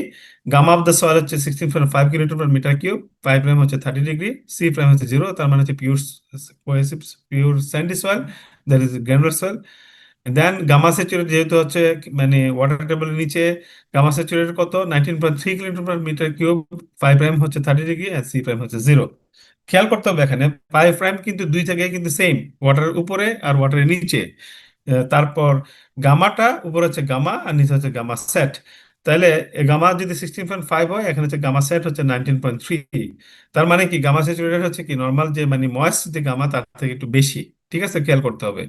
gamma of the soil হচ্ছে 16.5 kilometre per metre cube, পাই prime হচ্ছে 30 degree, C prime হচ্ছে 0, তার মানে হচ্ছে pure sandy soil, that is granular soil. Then gamma saturate যেহেতু হচ্ছে মানে ওয়াটার টেবলের নিচে, গামা স্যাচুরেট কত 19.3 কিলোমিটার পার মিটার কিউব, পাই প্রাইম হচ্ছে 30 ডিগ্রি আর সি প্রাইম হচ্ছে 0। খেয়াল করতে হবে এখানে পাই প্রাইম কিন্তু দুই থেকে কিন্তু সেম, ওয়াটারের উপরে আর ওয়াটারের নিচে। তারপর গামাটা উপরে হচ্ছে গামা আর নিচে হচ্ছে গামা সেট। তাহলে গামা যদি 16.5 হয়, এখানে হচ্ছে গামা সেট হচ্ছে 19.3। তার মানে কি গামা স্যাচুরেটেড হচ্ছে কি নর্মাল যে মানে ময়েস্ট যে গামা তার থেকে একটু বেশি। ঠিক আছে, খেয়াল করতে হবে।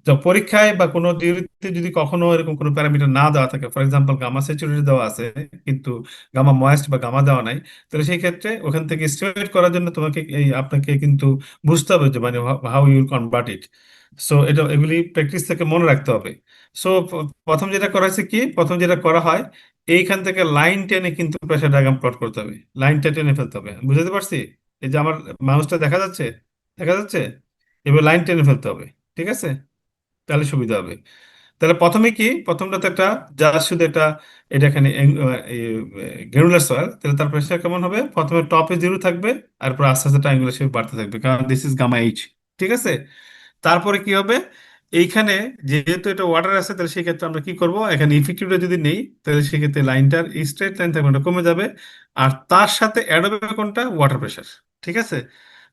তো পরীক্ষায় বা কোনো থিওরিতে যদি কখনো এরকম কোনো প্যারামিটার না দেওয়া থাকে, ফর এক্সাম্পল গামা স্যাচুরেটেড দেওয়া আছে কিন্তু গামা ময়েস্ট বা গামা দেওয়া নাই, তাহলে সেই ক্ষেত্রে ওখান থেকে এস্টিমেট করার জন্য তোমাকে আপনাকে কিন্তু বুঝতে হবে যে মানে how you'll convert it. So এগুলি প্র্যাকটিস থেকে মনে রাখতে হবে। সো প্রথম যেটা করা হয়েছে কি, প্রথম যেটা করা হয় এইখান থেকে লাইন টেনে কিন্তু প্রেসার ডায়াগ্রাম প্লট করতে হবে, লাইনটা টেনে ফেলতে হবে। বুঝতে পারছি? এই যে আমার মাউসটা দেখা যাচ্ছে, দেখা যাচ্ছে, এবার লাইন টেনে ফেলতে হবে। ঠিক আছে, তাহলে সুবিধা হবে। তাহলে প্রথমে কি, প্রথমটা তো একটা জাস্ট শুধু একটা, এটা এখানে গ্রানুলার সয়েল, তাহলে তার প্রেশার কেমন হবে, প্রথমে টপে 0 থাকবে আর পর আস্তে আস্তে ট্রায়াঙ্গুলার শেপ বাড়তে থাকবে, কারণ দিস ইজ গামা এইচ। ঠিক আছে, তারপরে কি হবে, এইখানে যেহেতু এটা ওয়াটার আছে, তাহলে সেই ক্ষেত্রে আমরা কি করব, এখানে ইফেক্টিভটা যদি নেই তাহলে সেক্ষেত্রে লাইনটার স্ট্রেট লাইন থাকবে, ওটা কমে যাবে। আর তার সাথে অ্যাড হবে কোনটা, ওয়াটার প্রেশার। ঠিক আছে,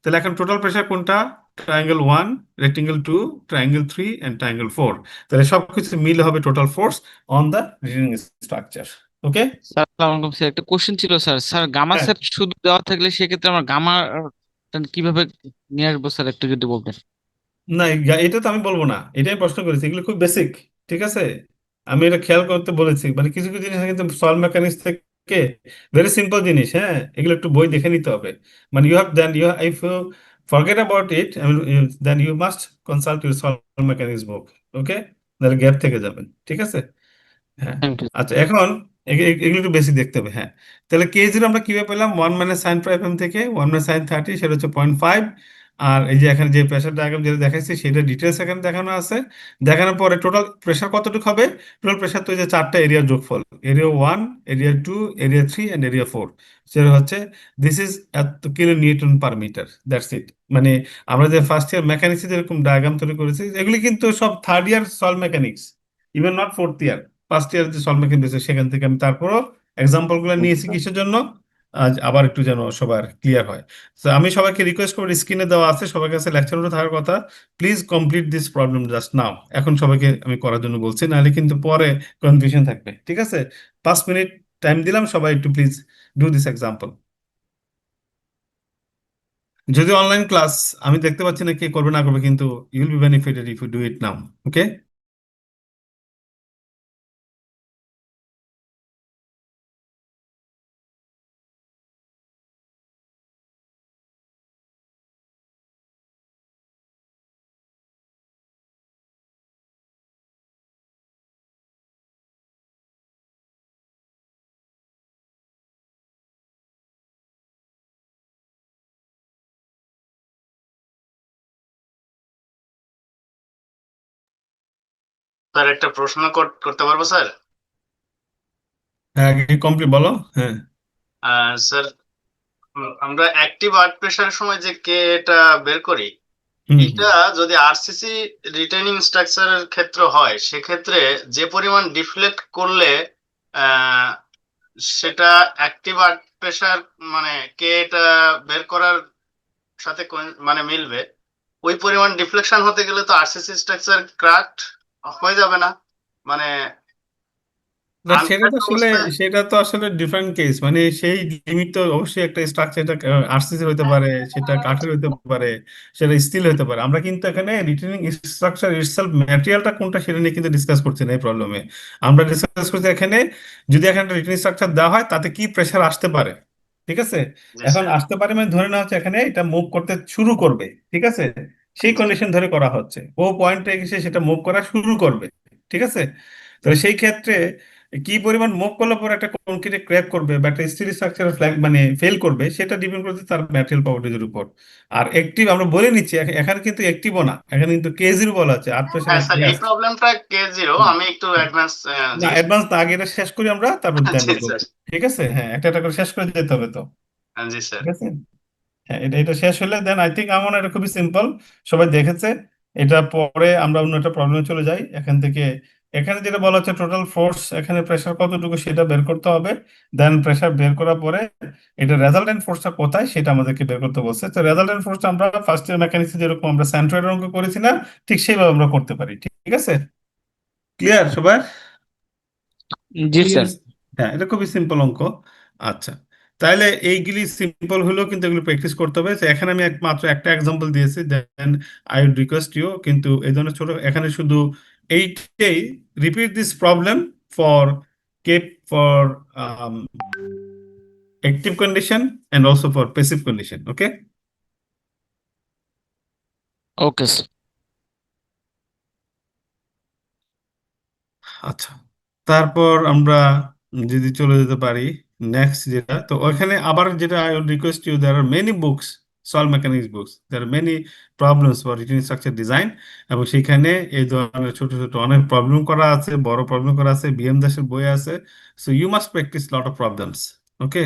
তাহলে এখন টোটাল প্রেশার কোনটা, triangle 1, rectangle 2, triangle 3 and triangle 4। তাহলে সবকিছু মিলে হবে total force on the retaining structure. Okay, sir আসসালামু আলাইকুম স্যার, একটা কোশ্চেন ছিল স্যার। স্যার গামা হ্যাঁ, সেট শুধু দেওয়া থাকলে সেক্ষেত্রে আমার গামা কিভাবে নিয়ে আসবো স্যার, একটু যদি বলতেন। না এটা তো আমি বলবো না, এটাই প্রশ্ন করেছি, এগুলো খুব বেসিক। ঠিক আছে, আমি এটা খেয়াল করতে বলেছি, মানে কিছু কিছু জিনিস কিন্তু সলভ মেকানিক্স থেকে ভেরি সিম্পল জিনিস। হ্যাঁ, এগুলো একটু বই দেখে নিতে হবে। মানে you have then you if you forget about it, I mean then you must consult your soil mechanics book. Okay, নাহলে গ্যাপ থেকে যাবেন। ঠিক আছে, হ্যাঁ। Thank you. আচ্ছা, এখন এগুলো একটু বেশি দেখতে হবে। হ্যাঁ, তাহলে কে জিরো আমরা কিভাবে পেলাম, 1 - sin5 m থেকে 1 - sin30, সেটা হচ্ছে 0.5। আর এই যে এখানে যে প্রেশার ডায়াগ্রাম যেটা দেখাচ্ছি সেটা ডিটেলস এখানে দেখানো আছে। দেখানোর পরে টোটাল প্রেশার কতটুকু হবে, টোটাল প্রেশার তো এই যে চারটা এরিয়ার যোগফল, area 1, area 2, area 3 and area 4, সেটা হচ্ছে দিস ইজ এত kilo newton per metre, that's it. মানে আমরা যে ফার্স্ট ইয়ার মেকানিক্স যেরকম ডায়াগ্রাম তৈরি করেছি, এগুলি কিন্তু সব third year soil mechanics, even not fourth year. First year যে সলভ মেকানিক্স দিয়েছে সেখান থেকে আমি তারপরও এক্সাম্পল গুলো নিয়েছি কিসের জন্য, আজ আবার একটু যেন সবার ক্লিয়ার হয়। তো আমি সবাইকে রিকোয়েস্ট করবো, স্ক্রিনে দেওয়া আছে সবার কাছে লেকচার নোট থাকার কথা, please complete this problem just now. এখন সবাইকে আমি করার জন্য বলছি, নাহলে কিন্তু পরে কনফিউশন থাকবে। ঠিক আছে, 5 মিনিট টাইম দিলাম, সবাই একটু প্লিজ ডু দিস এক্সাম্পল। যদি অনলাইন ক্লাস, আমি দেখতে পাচ্ছি না কে করবে না করবে, কিন্তু you will be benefited if you do it now. Okay, sir একটা প্রশ্ন করতে পারবো স্যার? হ্যাঁ, কমপ্লিট বলো। হ্যাঁ, স্যার আমরা অ্যাক্টিভ আর্ট প্রেসারের সময় যে কে এটা বের করি, হুম এটা যদি আরসিসি রিটেনিং স্ট্রাকচারের ক্ষেত্রে হয়, সেক্ষেত্রে যে পরিমাণ ডিফ্লেক্ট করলে আহ, সেটা অ্যাক্টিভ আর্ট প্রেসার মানে কে এটা বের করার সাথে মানে মিলবে, ওই পরিমাণ ডিফ্লেকশন হতে গেলে তো আরসিসি স্ট্রাকচার ক্র্যাকড হয়ে যাবে না, মানে না, আনক্র্যাকড অবস্থায়। সেটা তো আসলে ডিফারেন্ট কেস, মানে সেই লিমিট তো অবশ্যই একটা স্ট্রাকচার, এটা আরসিসি হতে পারে, সেটা কাঠের হতে পারে, সেটা স্টিল হতে পারে। আমরা কিন্তু এখানে রিটেনিং স্ট্রাকচার ইটসেলফ ম্যাটেরিয়ালটা কোনটা সেটা নিয়ে কিন্তু ডিসকাস করছি না এই প্রবলেমে। আমরা ডিসকাস করছি এখানে যদি এখানে রিটেনিং স্ট্রাকচার দেওয়া হয় তাতে কি প্রেশার আসতে পারে, ঠিক আছে? জি এখন স্যার। আসতে পারে মানে ধরে নেওয়া হচ্ছে এখানে এটা মুভ করতে শুরু করবে, ঠিক আছে? সেই জি কন্ডিশন ধরে করা হচ্ছে, ও পয়েন্টে এসে সেটা মুভ করা শুরু করবে, ঠিক আছে? তো সেই ক্ষেত্রে কি পরিমাণ মুভ করলে পরে একটা কংক্রিটে ক্র্যাক করবে বা একটা স্টিল স্ট্রাকচার ফ্ল্যাগ মানে ফেল করবে, সেটা ডিপেন্ড করছে তার ম্যাটেরিয়াল প্রপার্টিজের উপর। আর অ্যাক্টিভ আমরা বলে নিচ্ছি এখানে কিন্তু অ্যাক্টিভও না, এখানে কিন্তু কেজির বলা আছে, আট হ্যাঁ প্রেশারের স্যার, এই গ্যাস। প্রবলেমটা K0, আমি একটু অ্যাডভান্স না, জিজ্ঞেস অ্যাডভান্স না, আগে এটা শেষ করি আমরা, তারপর দেন জি এগোবো। স্যার। ঠিক আছে, হ্যাঁ, একটা একটা করে শেষ করে যেতে হবে তো। জি স্যার। ঠিক আছে, হ্যাঁ, এটা এটা শেষ হলে দেন আই থিঙ্ক আমার এটা খুবই সিম্পল, সবাই দেখেছে। এটা পরে আমরা অন্য একটা প্রবলেমে চলে যাই এখান থেকে। এখানে যেটা বলা হচ্ছে টোটাল ফোর্স, এখানে প্রেশার কতটুকু সেটা বের করতে হবে। দেন প্রেশার বের করার পরে এটা রেজাল্টেন্ট ফোর্সটা কোথায় সেটা আমাদেরকে বের করতে বলছে। তো রেজাল্টেন্ট ফোর্সটা আমরা ফার্স্ট ইয়ার মেকানিক্সে যেরকম আমরা সেন্ট্রয়েডের অঙ্ক করেছি না, ঠিক সেইভাবে আমরা করতে পারি। ঠিক আছে, ক্লিয়ার সবার? জি Clear, স্যার। হ্যাঁ, এটা খুবই সিম্পল অঙ্ক। আচ্ছা, তাহলে এইগুলি সিম্পল হলেও কিন্তু এগুলো প্র্যাকটিস করতে হবে। তো এখানে আমি মাত্র একটা এক্সাম্পল দিয়েছি, then I would request you, কিন্তু এই ধরনের ছোট এখানে শুধু এইটাই, repeat this problem for Kp for active condition and also for passive condition. Okay, okay sir. আচ্ছা, তারপর আমরা যদি চলে যেতে পারি নেক্সট যেটা, তো ওখানে আবার যেটা I would request you, there are many books, soil mechanics books, there are many problems for retaining structure design. এবং সেখানে এই ধরনের ছোট ছোট অনেক প্রবলেম করা আছে, বড় প্রবলেম করা আছে, বিএম দাসের বই আছে। So you must practice lot of problems. Okay,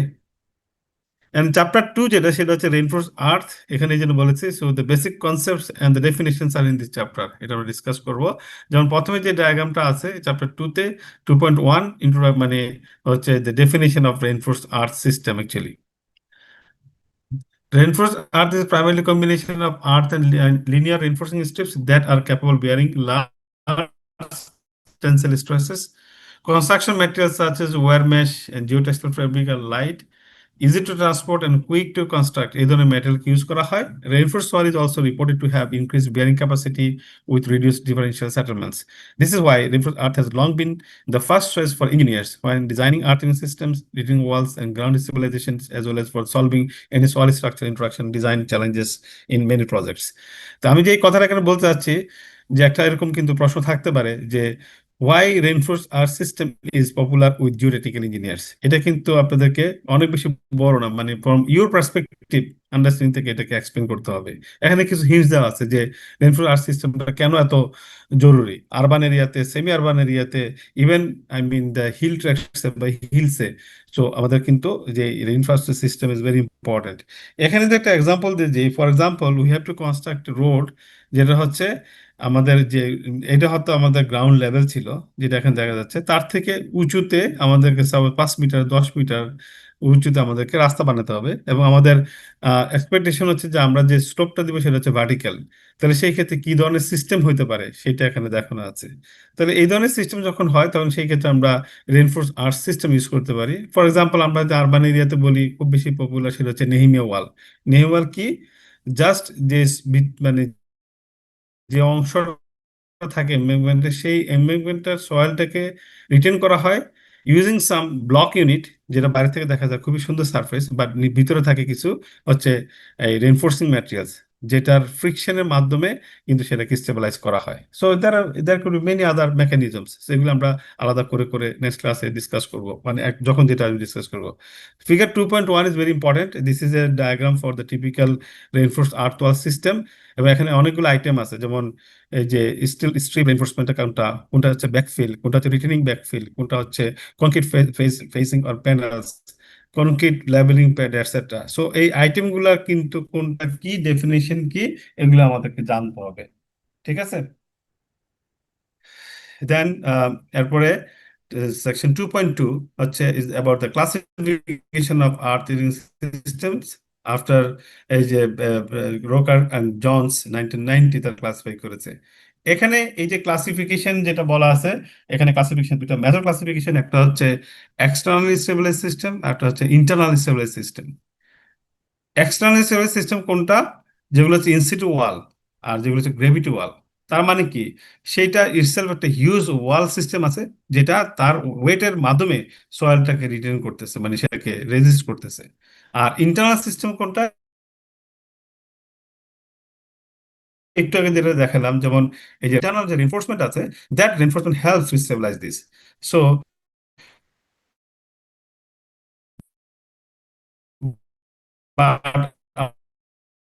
and chapter 2 যেটা, সেটা হচ্ছে রেইনফোর্স আর্থ। এখানে এই জন্য বলেছি, so the basic concepts and the definitions are in this chapter, এটা আমরা ডিসকাস করব। যেমন প্রথমে যে ডায়াগ্রামটা আছে চ্যাপ্টার 2-তে, 2.1 ইন্ট্রো, মানে হচ্ছে the definition of reinforce earth system actually. Reinforced earth is primarily a combination of earth and linear reinforcing strips that are capable of bearing large tensile stresses. Construction materials such as wire mesh and geotextile fabric are light, easy to transport and quick to construct. এই ধরনের material use করা হয়। Reinforced soil is also reported to have increased bearing capacity with reduced differential settlements. This is why reinforced earth has long been the first choice for engineers when designing earthing systems, retaining walls, and ground stabilizations, as well as for solving any soil structure interaction design challenges in many projects. তো আমি যে এই কথাটা এখানে বলতে চাচ্ছি, যে একটা এরকম কিন্তু প্রশ্ন থাকতে পারে যে why reinforced earth system is popular with geotechnical engineers। এটা কিন্তু আপনাদেরকে অনেক বেশি বড় না, মানে ফ্রম ইউর পার্সপেক্টিভ আন্ডারস্ট্যান্ডিং থেকে এটাকে এক্সপ্লেন করতে হবে। এখানে কিছু হিন্টস দেওয়া আছে যে রেইনফোর্সড আর্থ সিস্টেমটা কেন এত জরুরি আরবান এরিয়াতে, সেমি আরবান এরিয়াতে, even I mean the hill tracts বা হিলসে। সো আমাদের কিন্তু যে reinforced system is very important. এখানে যে একটা এক্সাম্পল দিয়ে, যে for example we have to construct road, যেটা হচ্ছে আমাদের যে, এটা হয়তো আমাদের গ্রাউন্ড লেভেল ছিল, যেটা এখন দেখা যাচ্ছে, তার থেকে উঁচুতে আমাদেরকে 5 মিটার 10 মিটার উঁচুতে আমাদেরকে রাস্তা বানাতে হবে। এবং আমাদের এক্সপেকটেশন হচ্ছে যে আমরা যে স্লোপটা দিব সেটা হচ্ছে ভার্টিক্যাল। তাহলে সেই ক্ষেত্রে কি ধরনের সিস্টেম হইতে পারে সেটা এখানে দেখানো আছে। তাহলে এই ধরনের সিস্টেম যখন হয় তখন সেই ক্ষেত্রে আমরা রেইনফোর্স আর্থ সিস্টেম ইউজ করতে পারি। ফর এক্সাম্পল আমরা যে আরবান এরিয়াতে বলি খুব বেশি পপুলার, সেটা হচ্ছে নেহিমিয়া ওয়াল। নেহিমিয়া ওয়াল কি, জাস্ট যে মানে যে অংশ থাকে এমবেগমেন্টের, সেই এমবেগমেন্টের সয়েলটাকে রিটেন করা হয় ইউজিং সাম ব্লক ইউনিট, যেটা বাইরে থেকে দেখা যায় খুবই সুন্দর সারফেস, বাট ভিতরে থাকে কিছু হচ্ছে এই রেনফোর্সিং ম্যাটেরিয়ালস, যেটার ফ্রিকশনের মাধ্যমে কিন্তু সেটাকে স্টেবিলাইজ করা হয়। So there could be many other mechanisms, সেগুলো আমরা আলাদা করে করে নেক্সট ক্লাসে ডিসকাস করব, মানে যখন যেটা আমি ডিসকাস করব। Figure 2.1 is very important. This is a diagram for the typical reinforced earth wall system. এবং এখানে অনেকগুলো আইটেম আছে, যেমন এই যে স্ট্রিপ এনফোর্সমেন্টটা কোনটা, কোনটা হচ্ছে ব্যাকফিল, কোনটা হচ্ছে রিটেনিং ব্যাকফিল, কোনটা হচ্ছে concrete facing or panels, concrete labelling pad etcetera. So এই আইটেমগুলা কিন্তু কোনটা কি, ডেফিনেশন কি, এগুলো আমাদেরকে জানতে হবে, ঠিক আছে? দেন এরপরে সেকশন 2.2 হচ্ছে is about the classification of earth systems after এই যে রোকার অ্যান্ড জনস 1990 তার ক্লাসিফাই করেছে। এখানে এই যে ক্লাসিফিকেশন যেটা বলা আছে, এখানে ক্লাসিফিকেশন দুটো মেথড ক্লাসিফিকেশন, একটা হচ্ছে এক্সটার্নালি স্টেবিলাইজ সিস্টেম, একটা হচ্ছে internally stabilise system. External stabilise system কোনটা? যেগুলো হচ্ছে ইনসিটু ওয়াল আর যেগুলো হচ্ছে গ্রেভিটি ওয়াল। তার মানে কি, সেইটা ইটসেলফ একটা হিউজ ওয়াল সিস্টেম আছে যেটা তার ওয়েটের মাধ্যমে সয়েলটাকে রিটেন করতেছে, মানে সেটাকে রেজিস্ট করতেছে। আর ইন্টারনাল সিস্টেম কোনটা? একটু আগে যেটা দেখালাম, যেমন এই যে ইন্টারনাল যে রিনফোর্সমেন্ট আছে, that reinforcement helps to stabilise this. So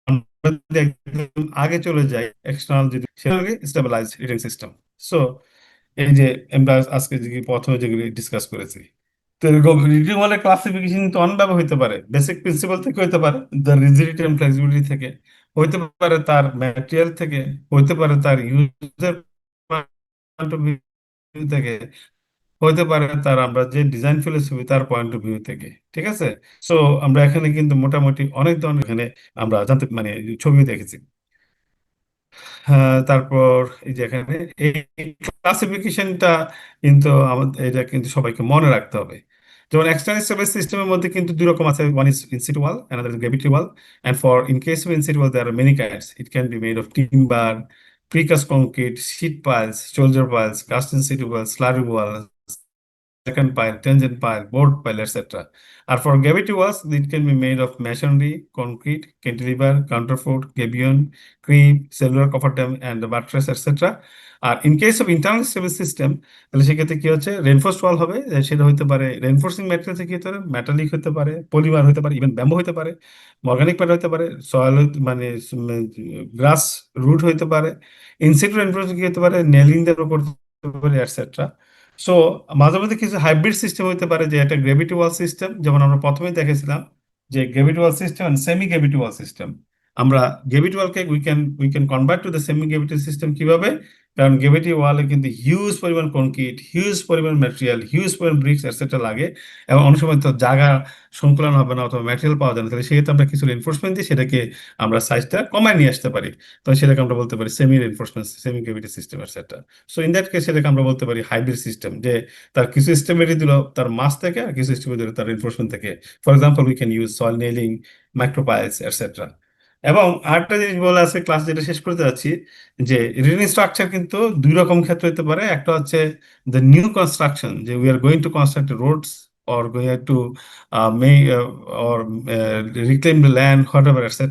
আমরা যদি একদম আগে চলে যাই, এক্সটার্নাল যদি সেটাকে স্টেবিলাইজ রিডিং সিস্টেম। সো এই যে আমরা আজকে যে প্রথমে যেগুলি ডিসকাস করেছি, তো এরকম রিডিং ওয়ালের ক্লাসিফিকেশন কিন্তু অনেকভাবে হইতে পারে। বেসিক প্রিন্সিপাল থেকে হইতে পারে, দ্য রিজিডিটি এন্ড ফ্লেক্সিবিলিটি থেকে হইতে পারে, তার ম্যাটেরিয়াল থেকে হইতে পারে, তার ইউজের পয়েন্ট অফ ভিউ থেকে হইতে পারে, তার আমরা যে ডিজাইন ফিলোসফি তার পয়েন্ট অফ ভিউ থেকে, ঠিক আছে? সো আমরা এখানে কিন্তু মোটামুটি অনেক ধরনের এখানে আমরা জানতে মানে ছবি দেখেছি। হ্যাঁ, তারপর এই যে এখানে এই ক্লাসিফিকেশনটা কিন্তু আমাদের, এটা কিন্তু সবাইকে মনে রাখতে হবে। যেমন এক্সটার্নাল স্টেবিলাইজ সিস্টেমের মধ্যে কিন্তু দুই রকম আছে, one is in situ wall, another is gravity wall. And for in case of in situ wall there are many kinds, it can be made of timber, precast concrete, sheet piles, shoulder piles, cast in situ wall, slurry wall, second pile, tangent pile, board pile, etc. And for gravity walls, it can be made of masonry, concrete, cantilever, counterfort, gabion, cream, cellular cover dam, and the buttress, etc. আর in case of internal stable system, তাহলে সেক্ষেত্রে কি হচ্ছে, রেনফোর্সড ওয়াল হবে, সেটা হতে পারে রেনফোর্সিং material থেকে হতে পারে, মেটালিক হতে পারে, পলিমার হতে পারে, ইভেন ব্যাম্বো হতে পারে, অর্গানিক ম্যাটার হতে পারে, সয়েল মানে গ্রাস রুট হতে পারে, ইনসিটু রেনফোর্সিং কি হতে পারে, নেলিং দিয়ে করতে পারে, এটসেট্রা। সো মাঝে মধ্যে কিছু হাইব্রিড সিস্টেম হতে পারে, যে একটা গ্র্যাভিটি ওয়াল সিস্টেম, যেমন আমরা প্রথমেই দেখেছিলাম যে gravity wall system and semi gravity wall system. আমরা গ্র্যাভিটি ওয়ালকে we can convert to the semi gravity system কিভাবে? কারণ গ্র্যাভিটি ওয়ালে কিন্তু হিউজ পরিমাণ কনক্রিট, হিউজ পরিমাণ ম্যাটেরিয়াল, হিউজ পরিমাণ ব্রিক্স এটসেট্রা লাগে, এবং অনেক সময় তো জায়গা সংকুলন হবে না অথবা ম্যাটেরিয়াল পাওয়া যায় না, তাহলে সেক্ষেত্রে আমরা কিছু রেনফোর্সমেন্ট দিয়ে সেটাকে আমরা সাইজটা কমায় নিয়ে আসতে পারি। তো সেটাকে আমরা বলতে পারি semi reinforcement, semi gravity system etcetera. So in that case সেটাকে আমরা বলতে পারি হাইব্রিড সিস্টেম, যে তার কিছু স্টেবিলিটি দিল তার মাস থেকে, আর কিছু স্টেবিলিটি দিল তার রিনফোর্সমেন্ট থেকে। For example, we can use soil nailing, micropiles et cetera. এবং আরেকটা জিনিস বলা আছে, ক্লাস যেটা শেষ করতে যাচ্ছি, যে রিডিং স্ট্রাকচার কিন্তু দুই রকম ক্ষেত্রে হতে পারে। একটা হচ্ছে দ্য নিউ কনস্ট্রাকশন, যে we are going to construct roads or going to make or reclaim the land, whatever, etc.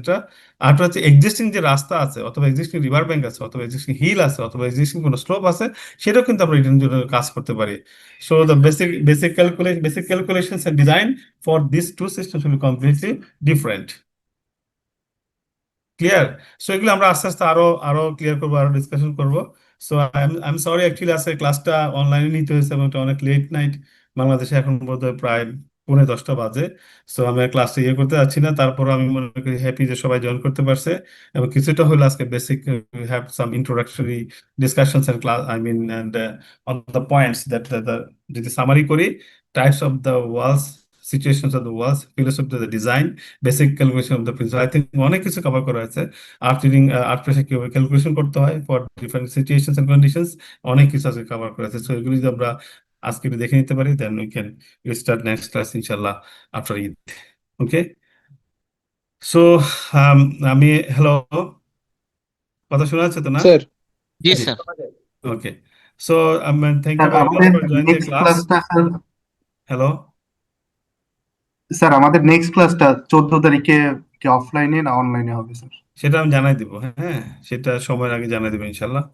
আর হচ্ছে এক্সিস্টিং যে রাস্তা আছে, অথবা এক্সিস্টিং রিভার ব্যাংক আছে, অথবা এক্সিস্টিং হিল আছে, অথবা এক্সিস্টিং কোনো স্লোপ আছে, সেটাও কিন্তু আমরা রিটার্ন জন্য কাজ করতে পারি। So the basic calculations and design for this two systems will be completely different. Clear? So এগুলো আমরা আস্তে আস্তে আরো আরো ক্লিয়ার করবো, আরো ডিসকাশন করবো। So I am sorry, actually আজকে ক্লাসটা অনলাইনে নিতে হয়েছে, এবং এটা অনেক লেট নাইট, বাংলাদেশে এখন বোধহয় প্রায় 9:45 বাজে। সো আমি ক্লাসটা ইয়ে করতে যাচ্ছি না, তারপর আমি মনে করি হ্যাপি যে সবাই জয়েন করতে পারছে, এবং কিছুটা হলো আজকে basic have some introductory discussions and class, I mean, and on the points that যদি সামারি করি, types of the walls, situations of the walls, philosophy of the design, basic calculation of the principle. I think অনেক কিছু cover করা হয়েছে। Earth reading, earth pressure কিভাবে calculation করতে হয় for different situations and conditions, অনেক কিছু আজকে কভার করা হয়েছে। সো এগুলো যদি আমরা আজকে একটু দেখে নিতে পারি, then we can start next class ইনশাআল্লাহ আফটার ঈদ। ওকে, সো আমি, হ্যালো, কথা শোনা যাচ্ছে তো না? স্যার। জি sir. Okay, so thank you sir very much আমাদের for join the next class. ক্লাসটা স্যার, হ্যালো, স্যার আমাদের নেক্সট ক্লাসটা 14 তারিখে কি অফলাইনে না অনলাইনে হবে স্যার? সেটা আমি জানাই দিব, হ্যাঁ, সেটা সময়ের আগে জানাই দেবো ইনশাল্লাহ।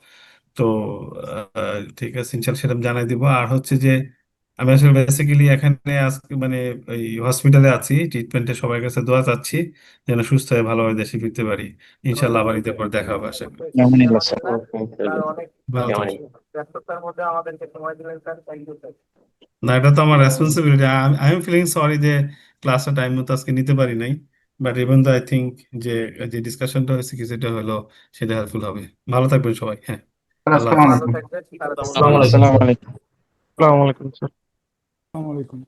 তো ঠিক আছে, ইনশাল্লাহ সেটা আমি জানাই দিব। আর হচ্ছে যে আমি আসলে বেসিক্যালি এখানে আজকে মানে ওই হসপিটালে আছি, ট্রিটমেন্টে, সবার কাছে দোয়া চাচ্ছি যেন সুস্থ হয়ে ভালোভাবে দেশে ফিরতে পারি। ইনশাল্লাহ আবার ঈদের পর দেখা হবে আশা করি। ভালো থাকবেন। না, এটা তো আমার responsibility. I am feeling sorry যে ক্লাসটা টাইম মতো আজকে নিতে পারি নাই, বাট ইভেন তো আই থিঙ্ক যে যে ডিসকাশনটা হয়েছে কিছুটা হলো সেটা হেল্পফুল হবে। ভালো থাকবেন সবাই। হ্যাঁ, আল্লাহ আসসালামু হাফিজ। আলাইকুম। আসসালামু আলাইকুম। আসসালামু আলাইকুম। আসসালামু আলাইকুম স্যার। আসসালামু আলাইকুম।